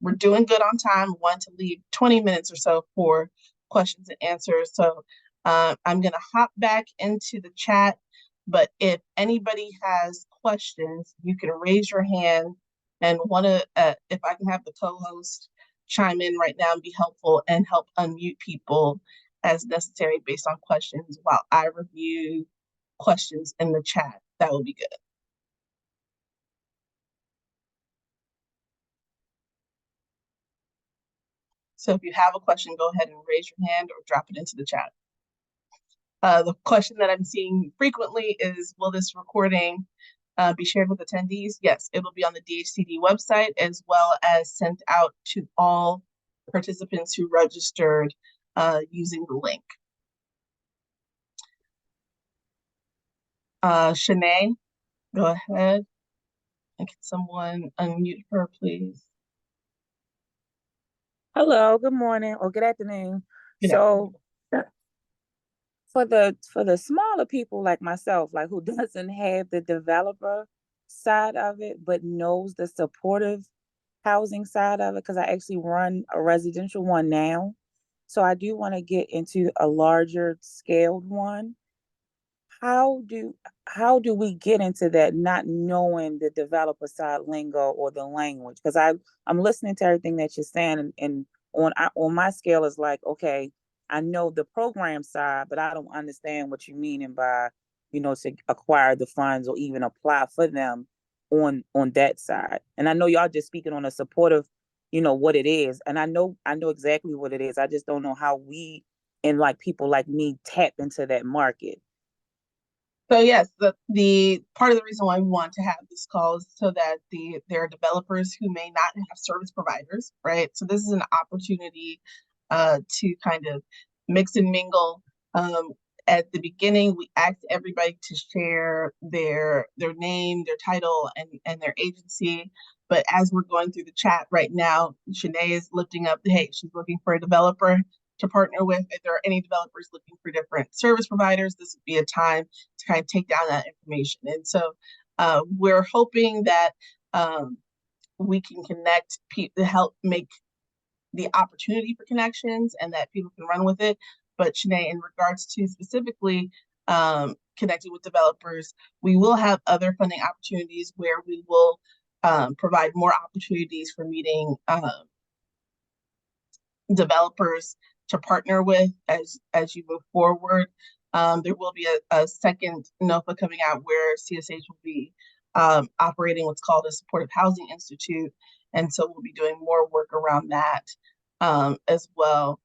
we're doing good on time. I want to leave 20 minutes or so for questions and answers. So I'm going to hop back into the chat, but if anybody has questions, you can raise your hand, and if I can have the co-host chime in right now and be helpful and help unmute people as necessary based on questions while I review questions in the chat, that would be good. So if you have a question, go ahead and raise your hand or drop it into the chat. The question that I'm seeing frequently is, will this recording be shared with attendees? Yes, it will be on the DHCD website as well as sent out to all participants who registered using the link. Shanae, go ahead. And can someone unmute her, please? Hello, good morning or good afternoon. So for the smaller people like myself, like who doesn't have the developer side of it, but knows the supportive housing side of it because I actually run a residential one now. So I do want to get into a larger scaled one. How do how do we get into that not knowing the developer side lingo or the language? Because I'm listening to everything that you're saying, and on my scale is like, okay, I know the program side, but I don't understand what you meaning by, to acquire the funds or even apply for them on that side. And I know y'all just speaking on a supportive, what it is, and I know exactly what it is. I just don't know how we and like people like me tap into that market. So yes, the part of the reason why we want to have this call is so that there are developers who may not have service providers, right? So this is an opportunity to kind of mix and mingle. At the beginning, we asked everybody to share their name, their title, and their agency. But as we're going through the chat right now, Shanae is lifting up, hey, she's looking for a developer to partner with. If there are any developers looking for different service providers, this would be a time to kind of take down that information. And so we're hoping that we can connect people to help make the opportunity for connections and that people can run with it. But Shanae, in regards to specifically connecting with developers, we will have other funding opportunities where we will provide more opportunities for meeting developers to partner with as you move forward. There will be a second NOFA coming out where CSH will be operating what's called a Supportive Housing Institute. And so we'll be doing more work around that as well.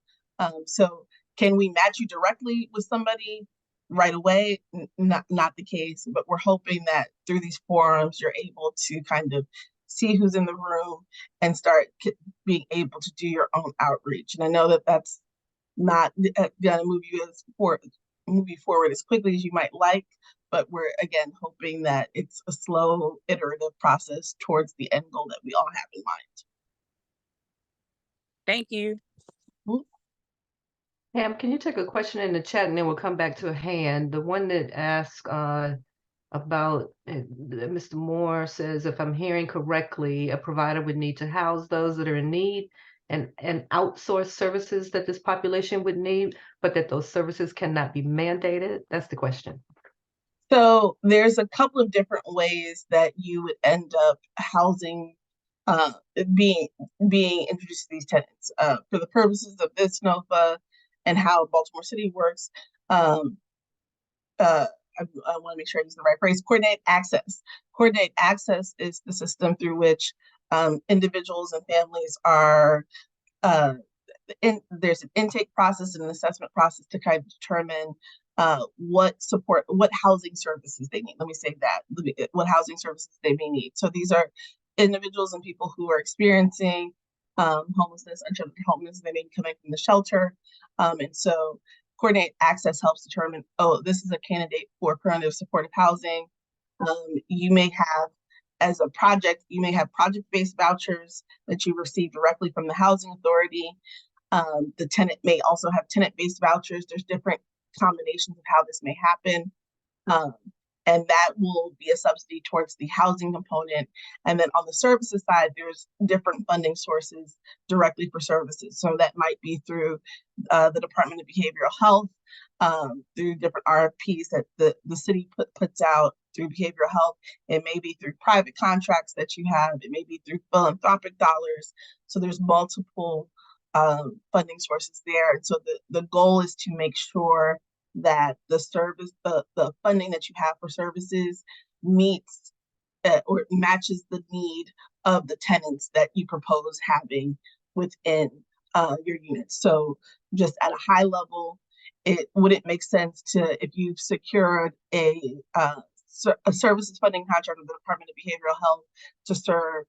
So can we match you directly with somebody right away? Not the case, but we're hoping that through these forums, you're able to kind of see who's in the room and start being able to do your own outreach. And I know that that's not gonna move you forward as quickly as you might like, but we're again hoping that it's a slow iterative process towards the end goal that we all have in mind. Thank you. Pam, can you take a question in the chat and then we'll come back to a hand? The one that asked about Mr. Moore says, if I'm hearing correctly, a provider would need to house those that are in need and outsource services that this population would need, but that those services cannot be mandated. That's the question. So there's a couple of different ways that you would end up housing being introduced to these tenants. For the purposes of this NOFA and how Baltimore City works, I want to make sure I use the right phrase, coordinate access. Coordinate access is the system through which individuals and families are, there's an intake process and an assessment process to kind of determine what housing services they need. Let me say that, what housing services they may need. So these are individuals and people who are experiencing homelessness, unsheltered homelessness. They may be coming from the shelter. And so coordinate access helps determine, oh, this is a candidate for preventative supportive housing. You may have, as a project, you may have project-based vouchers that you receive directly from the housing authority. The tenant may also have tenant-based vouchers. There's different combinations of how this may happen. And that will be a subsidy towards the housing component. And then on the services side, there's different funding sources directly for services. So that might be through the Department of Behavioral Health, through different RFPs that the city puts out through behavioral health. It may be through private contracts that you have. It may be through philanthropic dollars. So there's multiple funding sources there. And so the goal is to make sure that the funding that you have for services meets or matches the need of the tenants that you propose having within your units. So just at a high level, it wouldn't make sense if you've secured a services funding contract with the Department of Behavioral Health to serve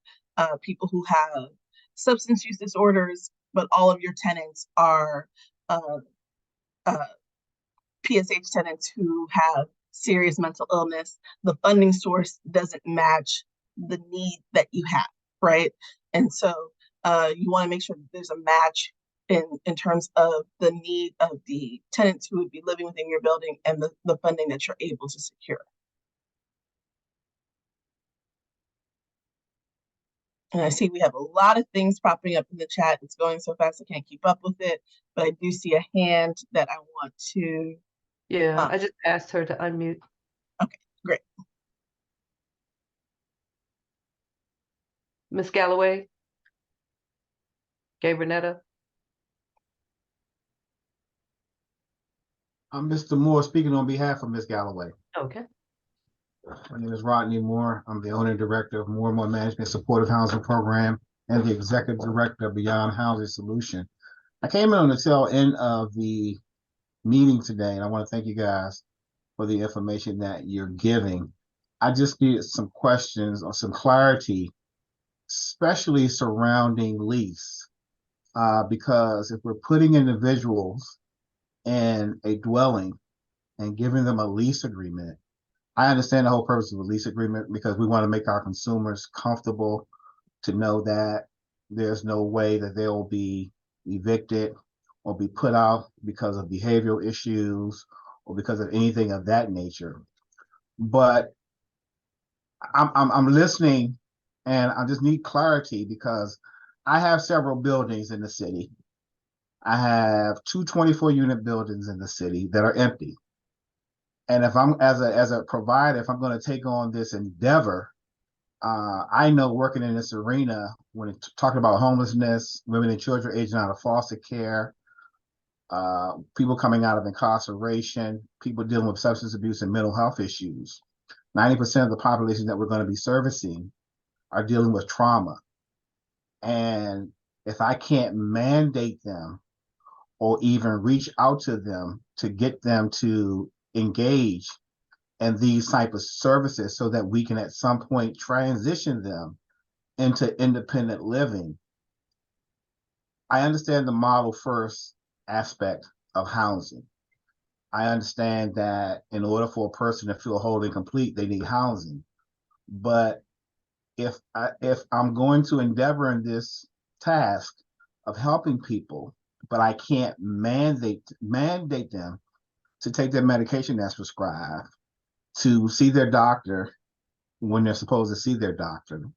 people who have substance use disorders, but all of your tenants are PSH tenants who have serious mental illness. The funding source doesn't match the need that you have, right? And so you want to make sure that there's a match in terms of the need of the tenants who would be living within your building and the funding that you're able to secure. And I see we have a lot of things popping up in the chat. It's going so fast I can't keep up with it. But I do see a hand that I want to. Yeah, I just asked her to unmute. Okay, great. Miss Galloway? Gabernetta? I'm Mr. Moore speaking on behalf of Ms. Galloway. Okay. My name is Rodney Moore. I'm the owner and director of More and More Management Supportive Housing Program and the executive director of Beyond Housing Solution. I came in on the tail end of the meeting today, and I want to thank you guys for the information that you're giving. I just needed some questions or some clarity, especially surrounding lease, because if we're putting individuals in a dwelling and giving them a lease agreement, I understand the whole purpose of a lease agreement because we want to make our consumers comfortable to know that there's no way that they'll be evicted or be put out because of behavioral issues or because of anything of that nature. But I'm listening, and I just need clarity because I have several buildings in the city. I have two 24-unit buildings in the city that are empty. And if I'm as a provider, if I'm going to take on this endeavor, I know working in this arena, when talking about homelessness, women and children aging out of foster care, people coming out of incarceration, people dealing with substance abuse and mental health issues, 90% of the population that we're going to be servicing are dealing with trauma. And if I can't mandate them or even reach out to them to get them to engage in these type of services so that we can at some point transition them into independent living. I understand the model first aspect of housing. I understand that in order for a person to feel whole and complete, they need housing. But if I'm going to endeavor in this task of helping people, but I can't mandate them to take their medication that's prescribed, to see their doctor when they're supposed to see their doctor,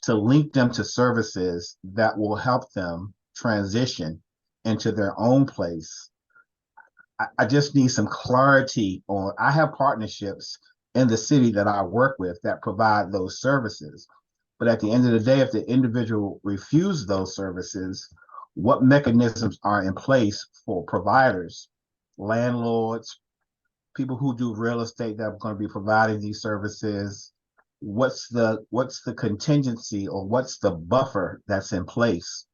to link them to services that will help them transition into their own place. I just need some clarity on, I have partnerships in the city that I work with that provide those services. But at the end of the day, if the individual refuses those services, what mechanisms are in place for providers, landlords, people who do real estate that are going to be providing these services? What's the contingency or what's the buffer that's in place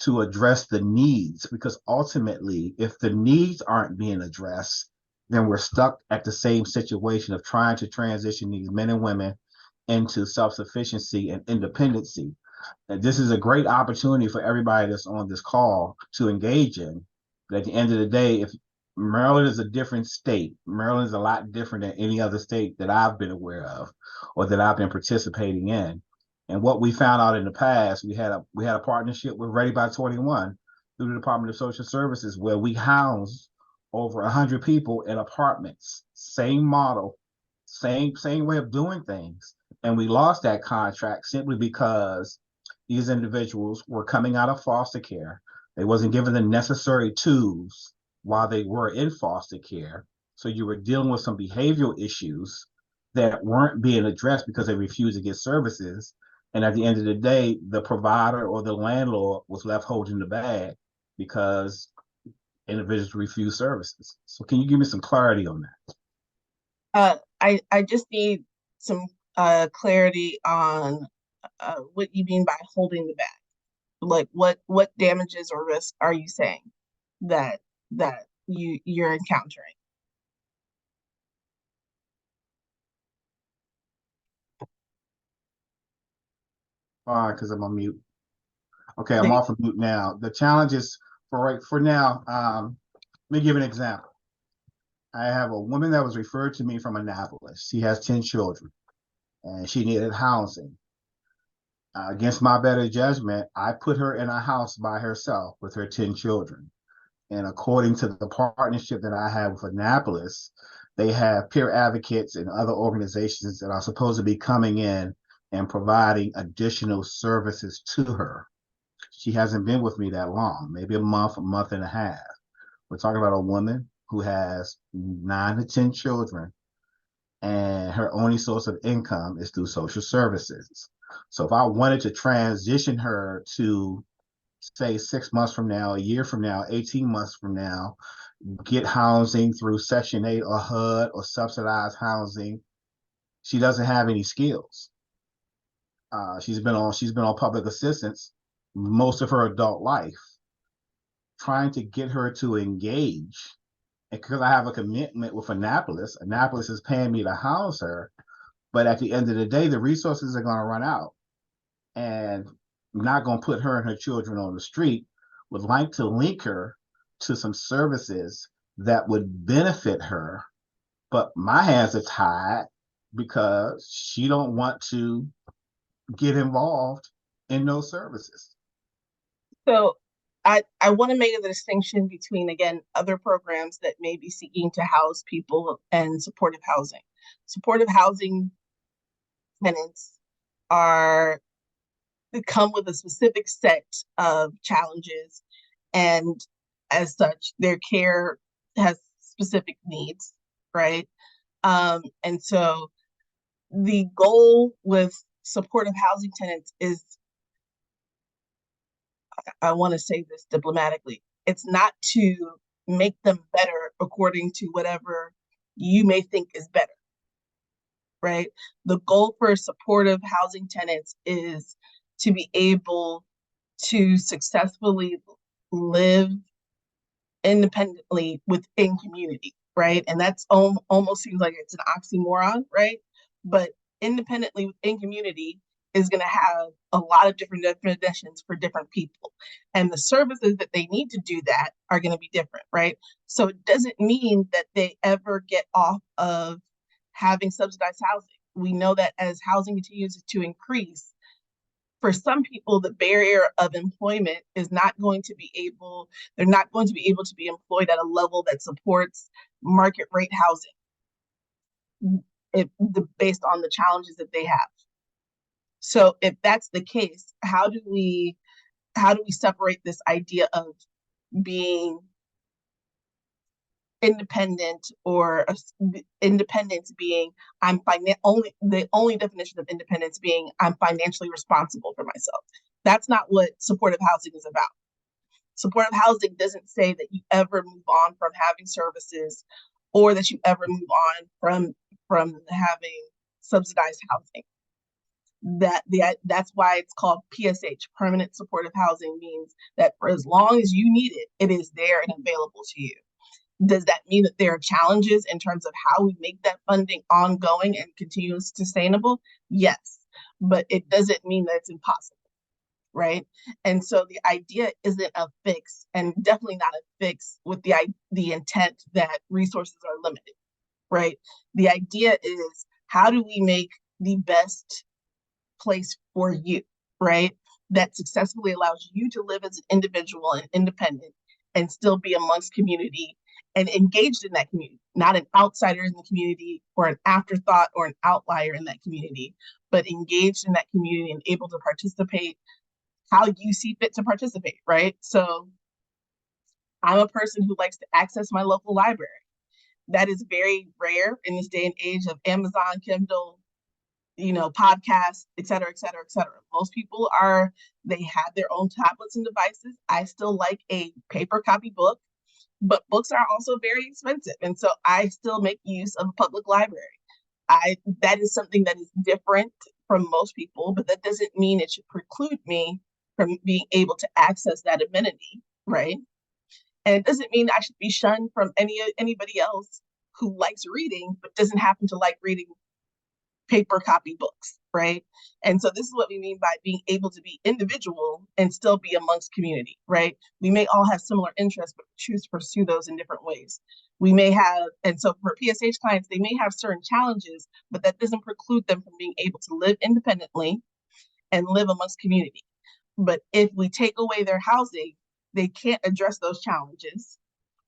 to address the needs? Because ultimately, if the needs aren't being addressed, then we're stuck at the same situation of trying to transition these men and women into self-sufficiency and independency. And this is a great opportunity for everybody that's on this call to engage in. But at the end of the day, if Maryland is a different state, Maryland is a lot different than any other state that I've been aware of or that I've been participating in. And what we found out in the past, we had a partnership with Ready by 21 through the Department of Social Services, where we housed over 100 people in apartments. Same model, same way of doing things. And we lost that contract simply because these individuals were coming out of foster care. They wasn't given the necessary tools while they were in foster care. So you were dealing with some behavioral issues that weren't being addressed because they refused to get services. And at the end of the day, the provider or the landlord was left holding the bag because individuals refused services. So can you give me some clarity on that? I just need some clarity on what you mean by holding the bag. Like what damages or risk are you saying that you're encountering? Because I'm on mute. Okay, I'm off of mute now. The challenge is for now. Let me give an example. I have a woman that was referred to me from Annapolis. She has 10 children, and she needed housing. Against my better judgment, I put her in a house by herself with her 10 children. And according to the partnership that I have with Annapolis, they have peer advocates and other organizations that are supposed to be coming in and providing additional services to her. She hasn't been with me that long, maybe a month and a half. We're talking about a woman who has 9 to 10 children, and her only source of income is through social services. So if I wanted to transition her to, say, 6 months from now, a year from now, 18 months from now, get housing through Section 8 or HUD or subsidized housing, she doesn't have any skills. She's been on public assistance most of her adult life. Trying to get her to engage, and because I have a commitment with Annapolis is paying me to house her, but at the end of the day, the resources are going to run out, and I'm not going to put her and her children on the street. Would like to link her to some services that would benefit her, but my hands are tied because she don't want to get involved in those services. So I want to make a distinction between, again, other programs that may be seeking to house people and supportive housing. Supportive housing tenants come with a specific set of challenges, and as such, their care has specific needs, right? And so the goal with supportive housing tenants is, I want to say this diplomatically, it's not to make them better according to whatever you may think is better, right? The goal for supportive housing tenants is to be able to successfully live independently within community, right? And that's almost seems like it's an oxymoron, right? But independently within community is going to have a lot of different definitions for different people. And the services that they need to do that are going to be different, right? So it doesn't mean that they ever get off of having subsidized housing. We know that as housing continues to increase, for some people, the barrier of employment is not going to be able, they're not going to be able to be employed at a level that supports market rate housing based on the challenges that they have. So if that's the case, how do we separate this idea of being independent, or independence being the only definition of independence being I'm financially responsible for myself? That's not what supportive housing is about. Supportive housing doesn't say that you ever move on from having services, or that you ever move on from having subsidized housing. That's why it's called PSH, permanent supportive housing, means that for as long as you need it, it is there and available to you. Does that mean that there are challenges in terms of how we make that funding ongoing and continuous sustainable? Yes, but it doesn't mean that it's impossible, right? And so the idea isn't a fix, and definitely not a fix with the intent that resources are limited, right? The idea is, how do we make the best place for you, right? That successfully allows you to live as an individual and independent and still be amongst community and engaged in that community, not an outsider in the community or an afterthought or an outlier in that community, but engaged in that community and able to participate how you see fit to participate, right? So I'm a person who likes to access my local library. That is very rare in this day and age of Amazon, Kindle, podcasts, et cetera, et cetera, et cetera. Most people they have their own tablets and devices. I still like a paper copy book, but books are also very expensive. And so I still make use of a public library. That is something that is different from most people, but that doesn't mean it should preclude me from being able to access that amenity, right? And it doesn't mean I should be shunned from anybody else who likes reading, but doesn't happen to like reading paper copy books, right? And so this is what we mean by being able to be individual and still be amongst community, right? We may all have similar interests, but choose to pursue those in different ways. We may have, and so for PSH clients, they may have certain challenges, but that doesn't preclude them from being able to live independently and live amongst community. But if we take away their housing, they can't address those challenges,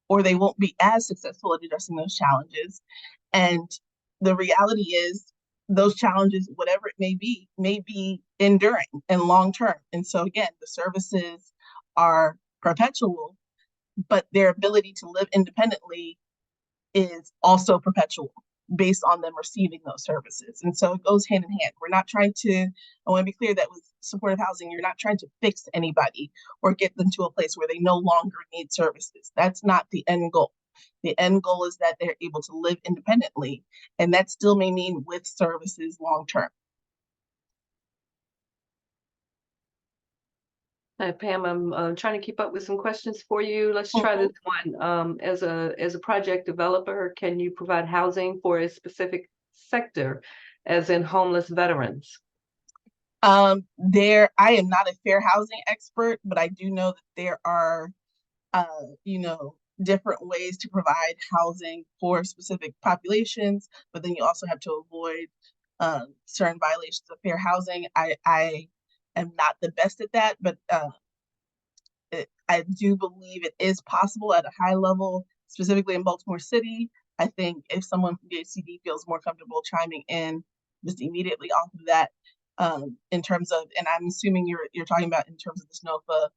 or they won't be as successful at addressing those challenges. And the reality is, those challenges, whatever it may be enduring and long term. And so again, the services are perpetual, but their ability to live independently is also perpetual based on them receiving those services. And so it goes hand in hand. We're not trying to, I want to be clear that with supportive housing, you're not trying to fix anybody or get them to a place where they no longer need services. That's not the end goal. The end goal is that they're able to live independently, and that still may mean with services long term. Pam, I'm trying to keep up with some questions for you. Let's try this one. As a project developer, can you provide housing for a specific sector, as in homeless veterans? I am not a fair housing expert, but I do know that there are, different ways to provide housing for specific populations, but then you also have to avoid certain violations of fair housing. I am not the best at that, but I do believe it is possible at a high level, specifically in Baltimore City. I think if someone from DHCD feels more comfortable chiming in just immediately off of that, in terms of, and I'm assuming you're talking about in terms of this NOFA,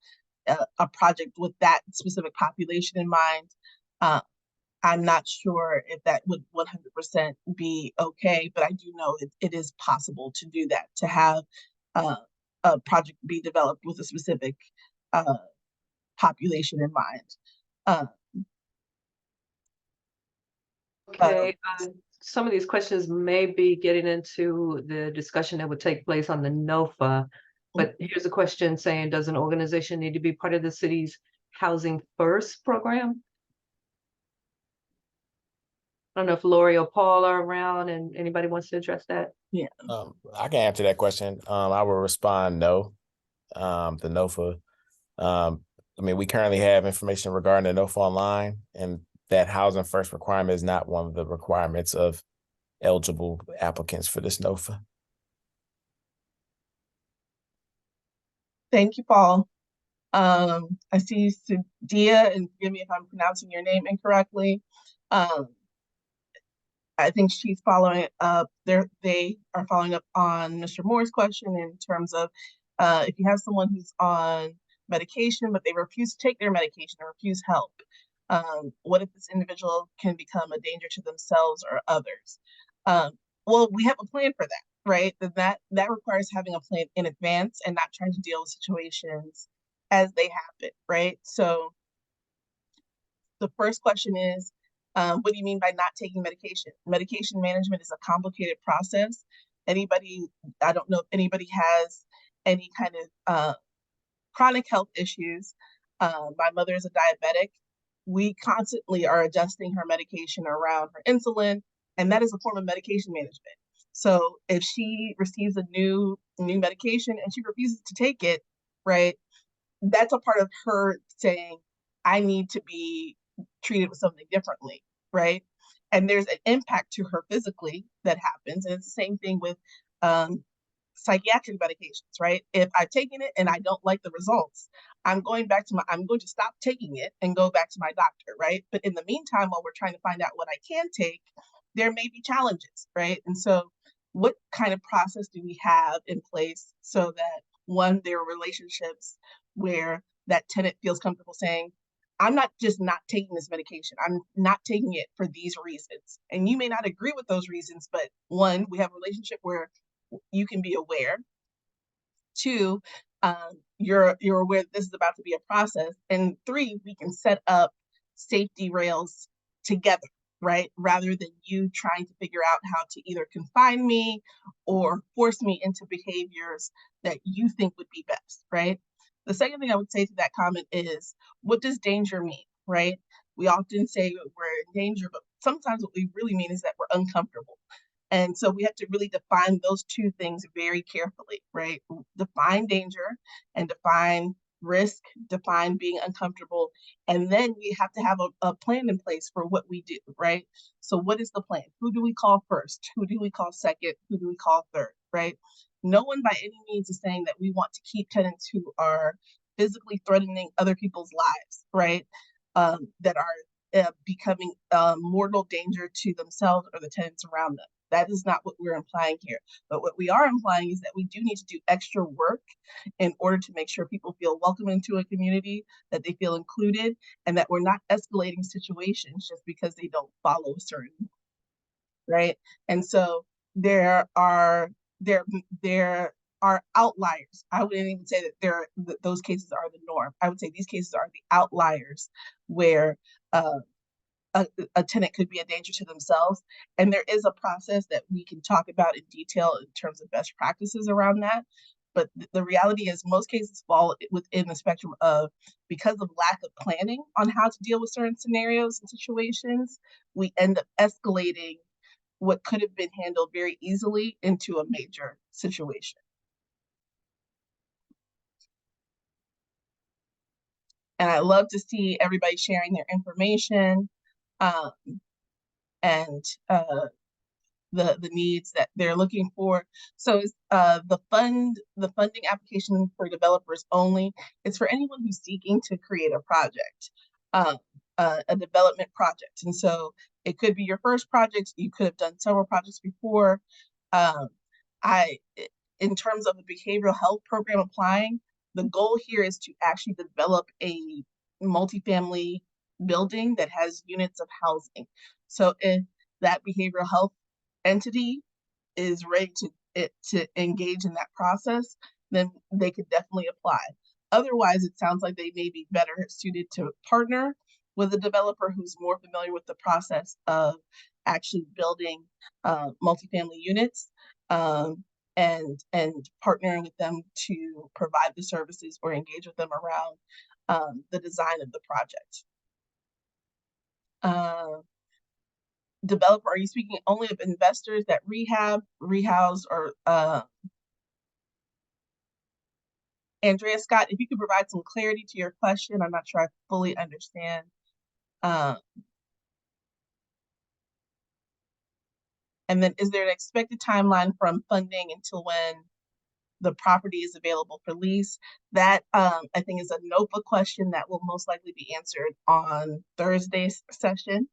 a project with that specific population in mind. I'm not sure if that would 100% be okay, but I do know it is possible to do that, to have a project be developed with a specific population in mind. Okay, some of these questions may be getting into the discussion that would take place on the NOFA, but here's a question saying, does an organization need to be part of the city's Housing First program? I don't know if Lori or Paul are around and anybody wants to address that. Yeah. I can answer that question. I will respond no. The NOFA. I mean, we currently have information regarding the NOFA online, and that housing first requirement is not one of the requirements of eligible applicants for this NOFA. Thank you, Paul. I see Sadia, and forgive me if I'm pronouncing your name incorrectly. I think she's following up. They are following up on Mr. Moore's question in terms of if you have someone who's on medication, but they refuse to take their medication or refuse help, what if this individual can become a danger to themselves or others? Well, we have a plan for that, right? That requires having a plan in advance and not trying to deal with situations as they happen, right? So the first question is, what do you mean by not taking medication? Medication management is a complicated process. I don't know if anybody has any kind of chronic health issues. My mother is a diabetic. We constantly are adjusting her medication around her insulin, and that is a form of medication management. So if she receives a new medication and she refuses to take it, right, that's a part of her saying, I need to be treated with something differently, right? And there's an impact to her physically that happens. And it's the same thing with psychiatric medications, right? If I've taken it and I don't like the results, I'm going to stop taking it and go back to my doctor, right? But in the meantime, while we're trying to find out what I can take, there may be challenges, right? And so what kind of process do we have in place so that, one, there are relationships where that tenant feels comfortable saying, I'm not just not taking this medication. I'm not taking it for these reasons. And you may not agree with those reasons, but one, we have a relationship where you can be aware. Two, you're aware that this is about to be a process. And three, we can set up safety rails together, right? Rather than you trying to figure out how to either confine me or force me into behaviors that you think would be best, right? The second thing I would say to that comment is, what does danger mean, right? We often say we're in danger, but sometimes what we really mean is that we're uncomfortable. And so we have to really define those two things very carefully, right? Define danger and define risk, define being uncomfortable. And then we have to have a plan in place for what we do, right? So what is the plan? Who do we call first? Who do we call second? Who do we call third, right? No one by any means is saying that we want to keep tenants who are physically threatening other people's lives, right? That are becoming mortal danger to themselves or the tenants around them. That is not what we're implying here. But what we are implying is that we do need to do extra work in order to make sure people feel welcome into a community, that they feel included, and that we're not escalating situations just because they don't follow a certain, right? And so there are outliers. I wouldn't even say that those cases are the norm. I would say these cases are the outliers where a tenant could be a danger to themselves. And there is a process that we can talk about in detail in terms of best practices around that. But the reality is most cases fall within the spectrum of, because of lack of planning on how to deal with certain scenarios and situations, we end up escalating what could have been handled very easily into a major situation. And I love to see everybody sharing their information. And the needs that they're looking for. So the funding application for developers only. It's for anyone who's seeking to create a project, a development project. And so it could be your first project. You could have done several projects before. In terms of a behavioral health program applying, the goal here is to actually develop a multifamily building that has units of housing. So if that behavioral health entity is ready to engage in that process, then they could definitely apply. Otherwise, it sounds like they may be better suited to partner with a developer who's more familiar with the process of actually building multifamily units, and partnering with them to provide the services or engage with them around the design of the project. Developer, are you speaking only of investors that rehab, rehouse, or Andrea Scott, if you could provide some clarity to your question, I'm not sure I fully understand. And then is there an expected timeline from funding until when the property is available for lease? That I think is a NOPA question that will most likely be answered on Thursday's session,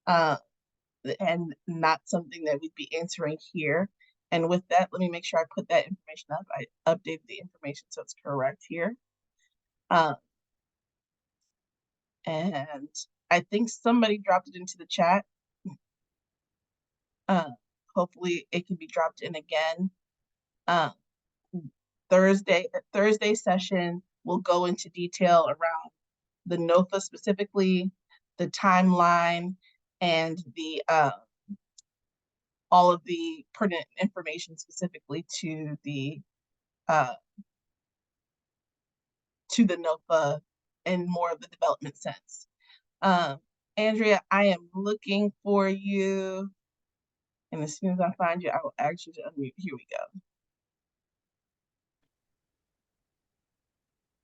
and not something that we'd be answering here. And with that, let me make sure I put that information up. I updated the information so it's correct here. And I think somebody dropped it into the chat. Hopefully it can be dropped in again. Thursday session will go into detail around the NOFA specifically, the timeline, and the all of the pertinent information specifically to the NOFA and more of the development sense. Andrea, I am looking for you, and as soon as I find you, I will ask you to unmute. Here we go.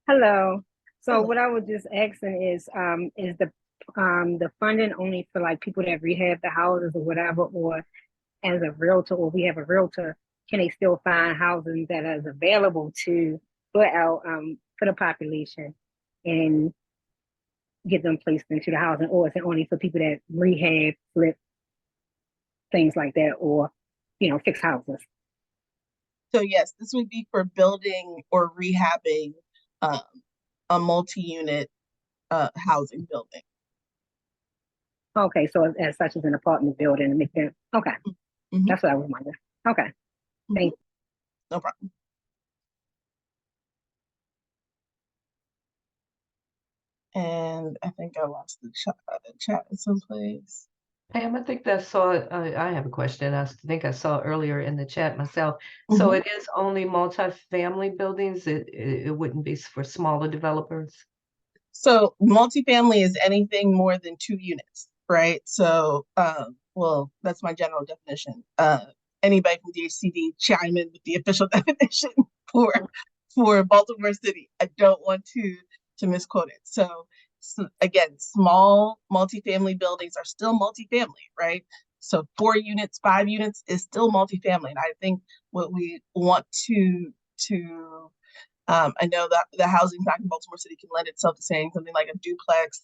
Hello. So Hello. what I was just asking is the funding only for like people that rehab the houses or whatever, or as a realtor, or we have a realtor, can they still find housing that is available to put out for the population and get them placed into the housing, or is it only for people that rehab, flip, things like that, or fix houses? So yes, this would be for building or rehabbing a multi-unit housing building. Okay, so as such as an apartment building and make them, okay. Mm-hmm. That's what I was wondering. Okay. Mm-hmm. Thank you. No problem. And I think I lost the chat in some place. Pam, I think I have a question. I think I saw earlier in the chat myself. Mm-hmm. So it is only multifamily buildings. It wouldn't be for smaller developers. So multifamily is anything more than 2 units, right? So, well, that's my general definition. Anybody from DHCD chime in with the official definition for Baltimore City. I don't want to misquote it. So again, small multifamily buildings are still multifamily, right? So 4 units, 5 units is still multifamily. And I think what we want to I know that the housing back in Baltimore City can lend itself to saying something like a duplex,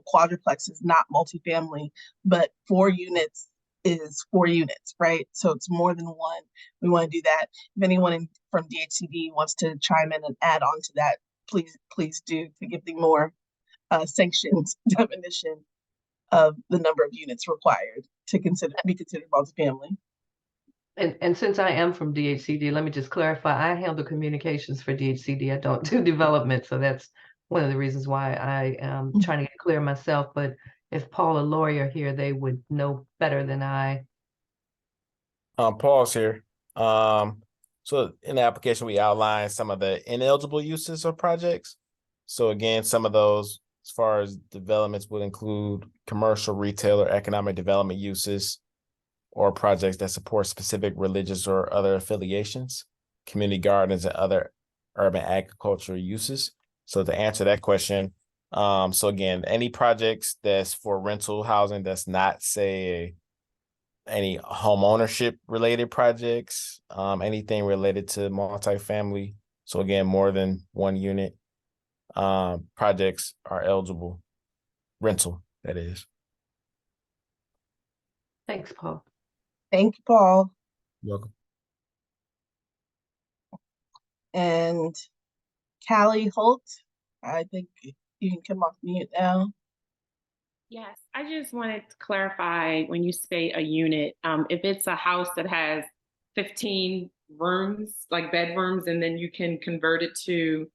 quadruplex is not multifamily, but 4 units is 4 units, right? So it's more than one. We want to do that. If anyone from DHCD wants to chime in and add on to that, please do, to give the more sanctioned definition of the number of units required to be considered multifamily. And since I am from DHCD, let me just clarify, I handle communications for DHCD. I don't do development, so that's one of the reasons why I am trying to get clear myself. But if Paul or Lori are here, they would know better than I. Paul's here. So in the application, we outlined some of the ineligible uses of projects. So again, some of those, as far as developments, would include commercial, retail, or economic development uses, or projects that support specific religious or other affiliations, community gardens, and other urban agricultural uses. So to answer that question, so again, any projects that's for rental housing that's not, say, any home ownership related projects, anything related to multifamily. So again, more than one unit projects are eligible. Rental, that is. Thanks, Paul. Thank you, Paul. You're welcome. And Callie Holt, I think you can come off mute now. Yes, I just wanted to clarify when you say a unit, if it's a house that has 15 rooms, like bedrooms, and then you can convert it to,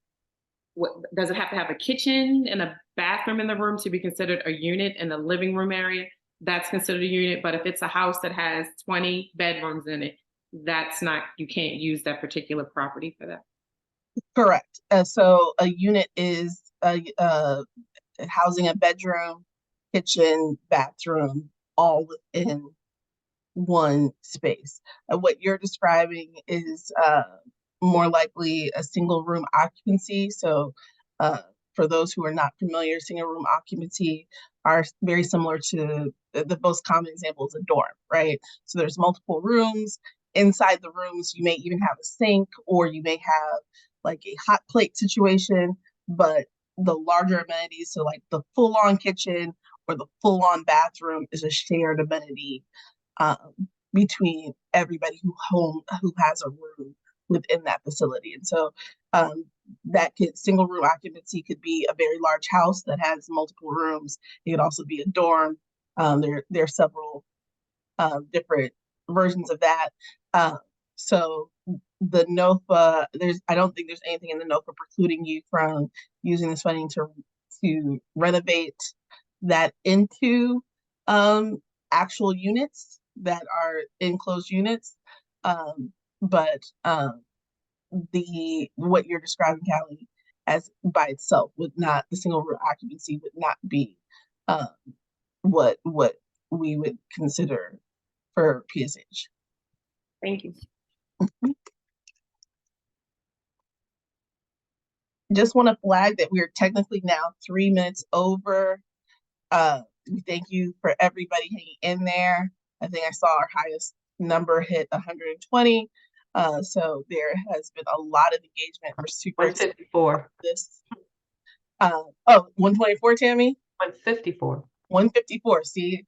what does it have to have a kitchen and a bathroom in the room to be considered a unit, and the living room area, that's considered a unit. But if it's a house that has 20 bedrooms in it, that's not, you can't use that particular property for that. Correct. So a unit is housing a bedroom, kitchen, bathroom, all within one space. What you're describing is more likely a single room occupancy. So for those who are not familiar, single room occupancy are very similar to the most common example is a dorm, right? So there's multiple rooms. Inside the rooms, you may even have a sink, or you may have like a hot plate situation, but the larger amenities, so like the full-on kitchen or the full-on bathroom, is a shared amenity between everybody who has a room within that facility. And so that single room occupancy could be a very large house that has multiple rooms. It could also be a dorm. There are several different versions of that. So the NOFA, I don't think there's anything in the NOFA precluding you from using this funding to renovate that into actual units that are enclosed units. But what you're describing, Callie, as by itself would not, the single room occupancy would not be what we would consider for PSH. Thank you. Just want to flag that we're technically now 3 minutes over. We thank you for everybody hanging in there. I think I saw our highest number hit 120. So there has been a lot of engagement for super 154. This. 124, Tammy? 154. 154. See,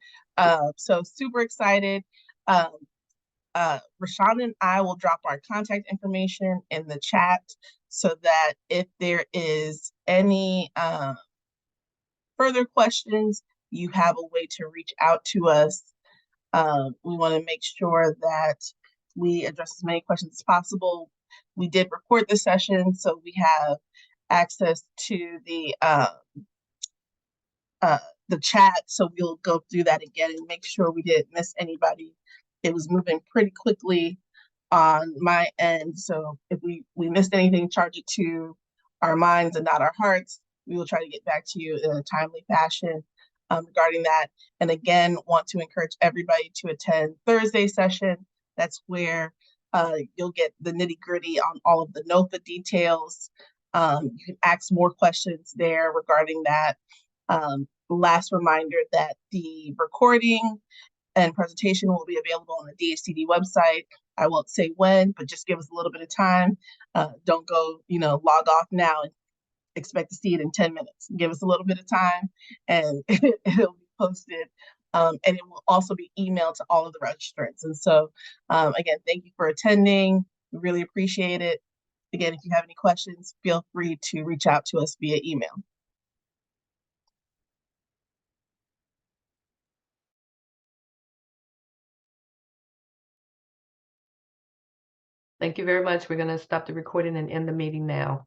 so super excited. Rashawn and I will drop our contact information in the chat so that if there is any further questions, you have a way to reach out to us. We want to make sure that we address as many questions as possible. We did record the session, so we have access to the chat, so we'll go through that again and make sure we didn't miss anybody. It was moving pretty quickly on my end, so if we missed anything, charge it to our minds and not our hearts. We will try to get back to you in a timely fashion regarding that. And again, want to encourage everybody to attend Thursday session. That's where you'll get the nitty-gritty on all of the NOFA details. You can ask more questions there regarding that. Last reminder that the recording and presentation will be available on the DHCD website. I won't say when, but just give us a little bit of time. Don't go, log off now and expect to see it in 10 minutes. Give us a little bit of time and it'll be posted and it will also be emailed to all of the registrants. And so, again, thank you for attending. We really appreciate it. Again, if you have any questions, feel free to reach out to us via email. Thank you very much. We're going to stop the recording and end the meeting now.